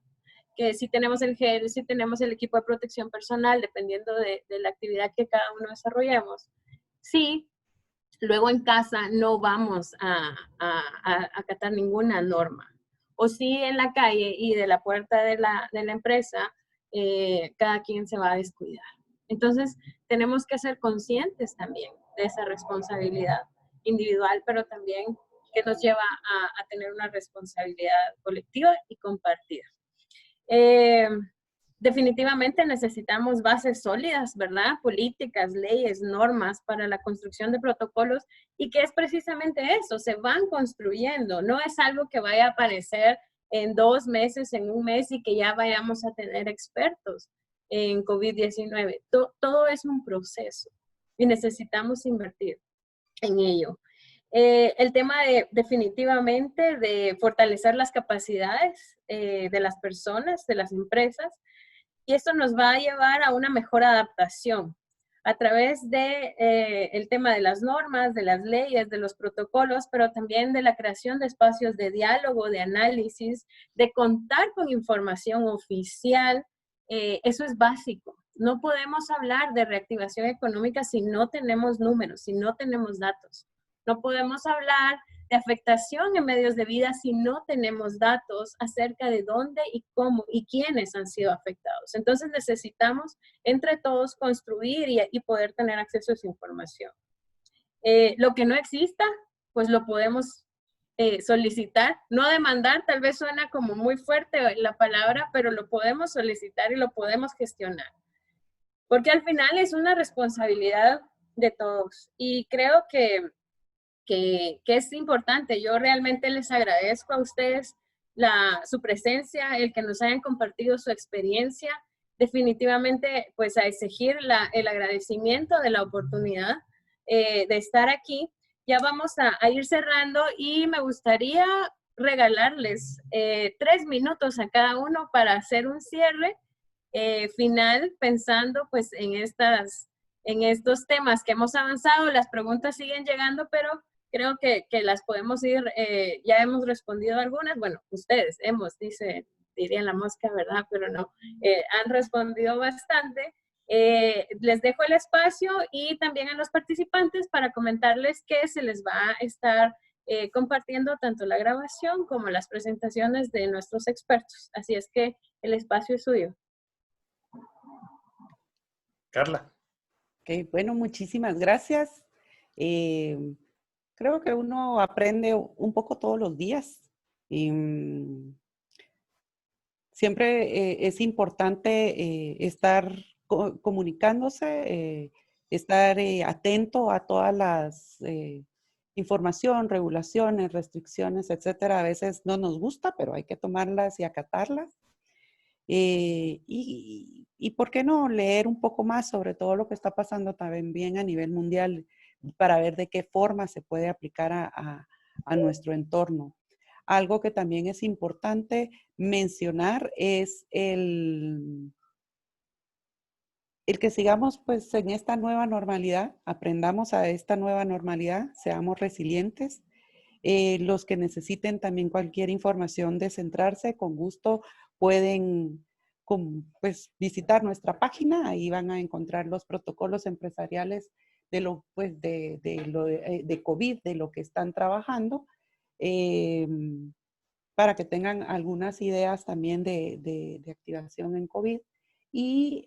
que si tenemos el gel, si tenemos el equipo de protección personal, dependiendo de la actividad que cada uno desarrollemos. Sí, luego en casa no vamos a acatar ninguna norma. O si en la calle y de la puerta de la empresa, cada quien se va a descuidar. Entonces, tenemos que ser conscientes también de esa responsabilidad individual, pero también que nos lleva a tener una responsabilidad colectiva y compartida. Definitivamente necesitamos bases sólidas, ¿verdad? Políticas, leyes, normas para la construcción de protocolos, y que es precisamente eso, se van construyendo, no es algo que vaya a aparecer en 2 meses, en 1 mes, y que ya vayamos a tener expertos en COVID-19. Todo es un proceso y necesitamos invertir en ello. El tema definitivamente de fortalecer las capacidades de las personas, de las empresas, y esto nos va a llevar a una mejor adaptación a través de el tema de las normas, de las leyes, de los protocolos, pero también de la creación de espacios de diálogo, de análisis, de contar con información oficial. Eso es básico. No podemos hablar de reactivación económica si no tenemos números, si no tenemos datos. No podemos hablar de afectación en medios de vida si no tenemos datos acerca de dónde y cómo y quiénes han sido afectados. Entonces necesitamos entre todos construir y poder tener acceso a esa información. Lo que no exista, pues lo podemos solicitar, no demandar, tal vez suena como muy fuerte la palabra, pero lo podemos solicitar y lo podemos gestionar. Porque al final es una responsabilidad de todos. Y creo que es importante. Yo realmente les agradezco a ustedes su presencia, el que nos hayan compartido su experiencia. Definitivamente, pues a exigir el agradecimiento de la oportunidad de estar aquí. Ya vamos a ir cerrando y me gustaría regalarles 3 minutos a cada uno para hacer un cierre final, pensando pues en estos temas que hemos avanzado. Las preguntas siguen llegando, pero creo que las podemos ir, ya hemos respondido algunas. Bueno, ustedes diría la mosca, ¿verdad? Pero no, han respondido bastante. Les dejo el espacio y también a los participantes para comentarles que se les va a estar compartiendo tanto la grabación como las presentaciones de nuestros expertos. Así es que el espacio es suyo. Carla. Ok, bueno, muchísimas gracias. Creo que uno aprende un poco todos los días. Siempre es importante estar comunicándose, estar atento a todas las información, regulaciones, restricciones, etcétera. A veces no nos gusta, pero hay que tomarlas y acatarlas. Y ¿por qué no leer un poco más sobre todo lo que está pasando también a nivel mundial para ver de qué forma se puede aplicar a nuestro entorno? Algo que también es importante mencionar es el el que sigamos pues en esta nueva normalidad, aprendamos a esta nueva normalidad, seamos resilientes. Los que necesiten también cualquier información de Centrarse, con gusto pueden pues, visitar nuestra página. Ahí van a encontrar los protocolos empresariales de lo, pues, de COVID, de lo que están trabajando, para que tengan algunas ideas también de activación en COVID. Y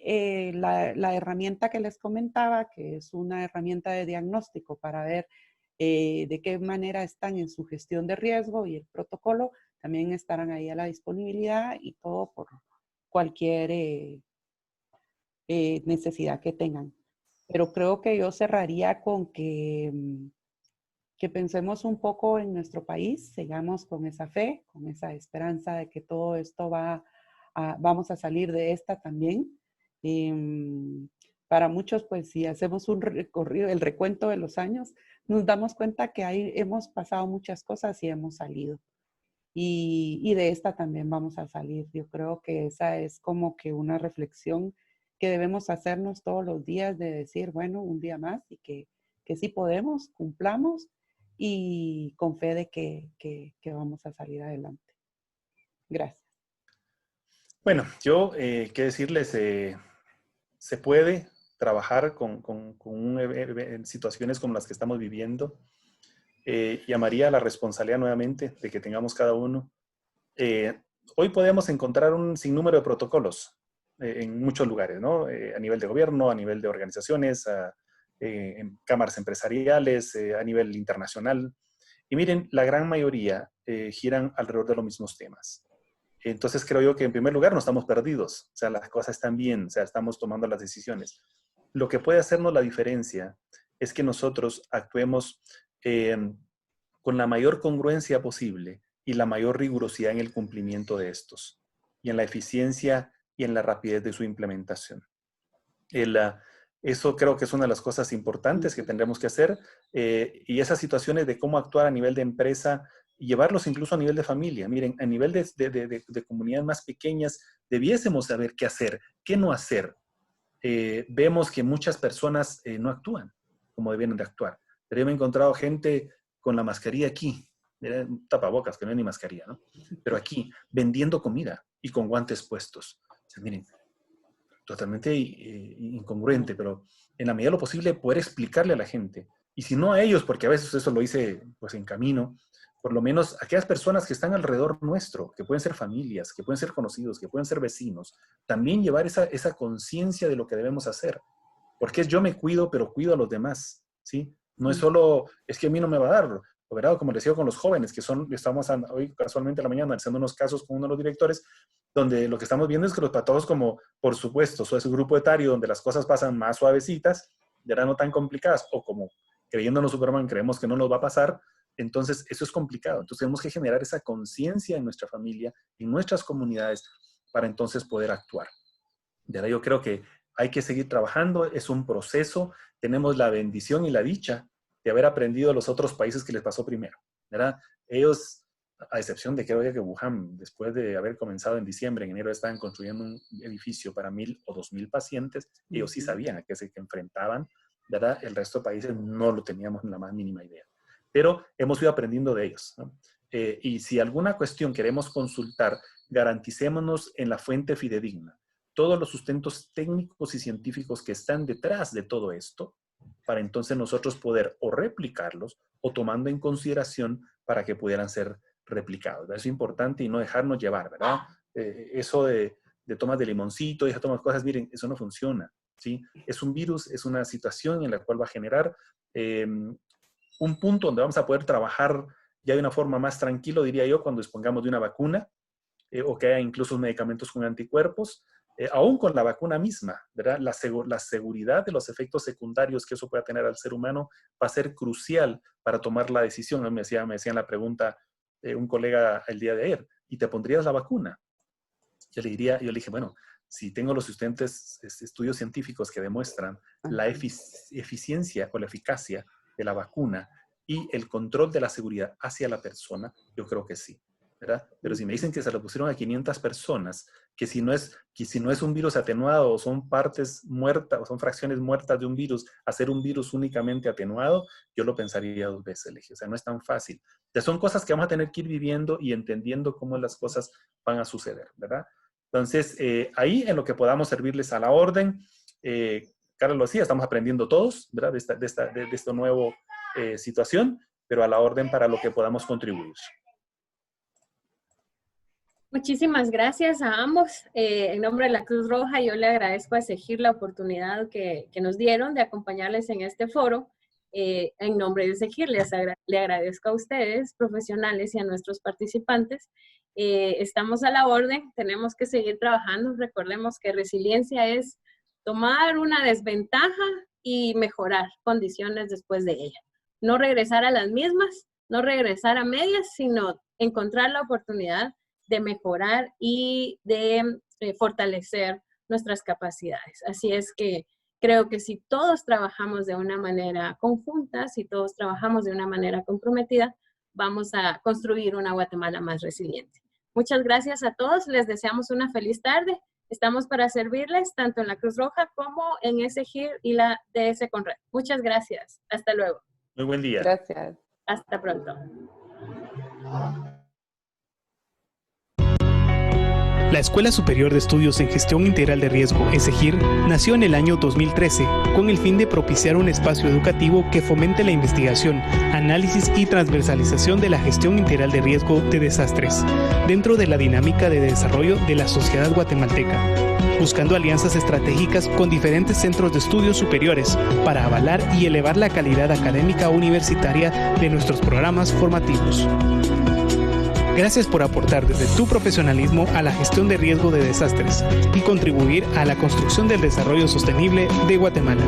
la herramienta que les comentaba, que es una herramienta de diagnóstico para ver de qué manera están en su gestión de riesgo, y el protocolo también estarán ahí a la disponibilidad, y todo por cualquier necesidad que tengan. Pero creo que yo cerraría con que pensemos un poco en nuestro país, sigamos con esa fe, con esa esperanza de que todo esto vamos a salir de esta también. Para muchos, pues si hacemos un recorrido, el recuento de los años, nos damos cuenta que ahí hemos pasado muchas cosas y hemos salido. Y de esta también vamos a salir. Yo creo que esa es como que una reflexión que debemos hacernos todos los días, de decir, bueno, un día más, y que sí podemos, cumplamos, y con fe de que vamos a salir adelante. Gracias. Bueno, yo, qué decirles, se puede trabajar en situaciones como las que estamos viviendo. Llamaría a la responsabilidad nuevamente de que tengamos cada uno. Hoy podemos encontrar un sinnúmero de protocolos en muchos lugares, ¿no? A nivel de gobierno, a nivel de organizaciones, en cámaras empresariales, a nivel internacional. Y miren, la gran mayoría giran alrededor de los mismos temas. Entonces creo yo que en primer lugar no estamos perdidos, o sea, las cosas están bien, o sea, estamos tomando las decisiones. Lo que puede hacernos la diferencia es que nosotros actuemos con la mayor congruencia posible y la mayor rigurosidad en el cumplimiento de estos, y en la eficiencia y en la rapidez de su implementación. Eso creo que es una de las cosas importantes que tendremos que hacer, y esas situaciones de cómo actuar a nivel de empresa, y llevarlos incluso a nivel de familia. Miren, a nivel de comunidades más pequeñas, debiésemos saber qué hacer, qué no hacer. Vemos que muchas personas no actúan como debieran de actuar. Pero yo me he encontrado gente con la mascarilla aquí, un tapabocas, que no es ni mascarilla, ¿no? Pero aquí, vendiendo comida y con guantes puestos. O sea, miren, totalmente incongruente, pero en la medida de lo posible poder explicarle a la gente. Y si no a ellos, porque a veces eso lo hice pues en camino, por lo menos a aquellas personas que están alrededor nuestro, que pueden ser familias, que pueden ser conocidos, que pueden ser vecinos, también llevar esa conciencia de lo que debemos hacer. Porque es yo me cuido, pero cuido a los demás, ¿sí? No es solo, es que a mí no me va a dar, ¿verdad? Como les digo con los jóvenes, que estamos hoy casualmente en la mañana haciendo unos casos con uno de los directores, donde lo que estamos viendo es que los patojos, como por supuesto, es un grupo etario donde las cosas pasan más suavecitas, ya no tan complicadas, o como creyéndonos Superman creemos que no nos va a pasar, entonces eso es complicado. Entonces tenemos que generar esa conciencia en nuestra familia, en nuestras comunidades, para entonces poder actuar. De ahora yo creo que hay que seguir trabajando, es un proceso, tenemos la bendición y la dicha de haber aprendido a los otros países que les pasó primero, ¿verdad? Ellos, a excepción de que Wuhan, después de haber comenzado en diciembre, en enero estaban construyendo un edificio para 1,000 o 2,000 pacientes, ellos sí sabían a qué se enfrentaban, ¿verdad? El resto de países no lo teníamos ni la más mínima idea. Pero hemos ido aprendiendo de ellos, ¿no? Y si alguna cuestión queremos consultar, garanticémonos en la fuente fidedigna, todos los sustentos técnicos y científicos que están detrás de todo esto, para entonces nosotros poder o replicarlos o tomando en consideración para que pudieran ser replicados. Eso es importante, y no dejarnos llevar, ¿verdad? Eso de tomas de limoncito y esas tomas cosas, miren, eso no funciona, ¿sí? Es un virus, es una situación en la cual va a generar un punto donde vamos a poder trabajar ya de una forma más tranquilo, diría yo, cuando dispongamos de una vacuna, o que haya incluso medicamentos con anticuerpos, aún con la vacuna misma, ¿verdad? La seguridad de los efectos secundarios que eso pueda tener al ser humano va a ser crucial para tomar la decisión. Me hacían la pregunta un colega el día de ayer, ¿y te pondrías la vacuna? Yo le dije, bueno, si tengo los suficientes estudios científicos que demuestran la eficiencia o la eficacia de la vacuna y el control de la seguridad hacia la persona, yo creo que sí. ¿verdad? Pero si me dicen que se lo pusieron a 500 personas, que si no es un virus atenuado o son partes muertas o son fracciones muertas de un virus, hacer un virus únicamente atenuado, yo lo pensaría 2 veces, Legio. O sea, no es tan fácil. O sea, son cosas que vamos a tener que ir viviendo y entendiendo cómo las cosas van a suceder, ¿verdad? Entonces, ahí en lo que podamos servirles a la orden, Carlos lo decía, estamos aprendiendo todos, ¿verdad? De esta nueva situación, pero a la orden para lo que podamos contribuir. Muchísimas gracias a ambos. En nombre de la Cruz Roja, yo le agradezco a SEGIR la oportunidad que nos dieron de acompañarles en este foro. En nombre de SEGIR, le agradezco a ustedes, profesionales, y a nuestros participantes. Estamos a la orden, tenemos que seguir trabajando. Recordemos que resiliencia es tomar una desventaja y mejorar condiciones después de ella. No regresar a las mismas, no regresar a medias, sino encontrar la oportunidad de mejorar y de fortalecer nuestras capacidades. Así es que creo que si todos trabajamos de una manera conjunta, si todos trabajamos de una manera comprometida, vamos a construir una Guatemala más resiliente. Muchas gracias a todos, les deseamos una feliz tarde. Estamos para servirles tanto en la Cruz Roja como en SEGIR y la DS Conred. Muchas gracias. Hasta luego. Muy buen día. Gracias. Hasta pronto. La Escuela Superior de Estudios en Gestión Integral de Riesgo, ESEGIR, nació en el año 2013 con el fin de propiciar un espacio educativo que fomente la investigación, análisis y transversalización de la gestión integral de riesgo de desastres, dentro de la dinámica de desarrollo de la sociedad guatemalteca, buscando alianzas estratégicas con diferentes centros de estudios superiores para avalar y elevar la calidad académica universitaria de nuestros programas formativos. Gracias por aportar desde tu profesionalismo a la gestión de riesgo de desastres y contribuir a la construcción del desarrollo sostenible de Guatemala.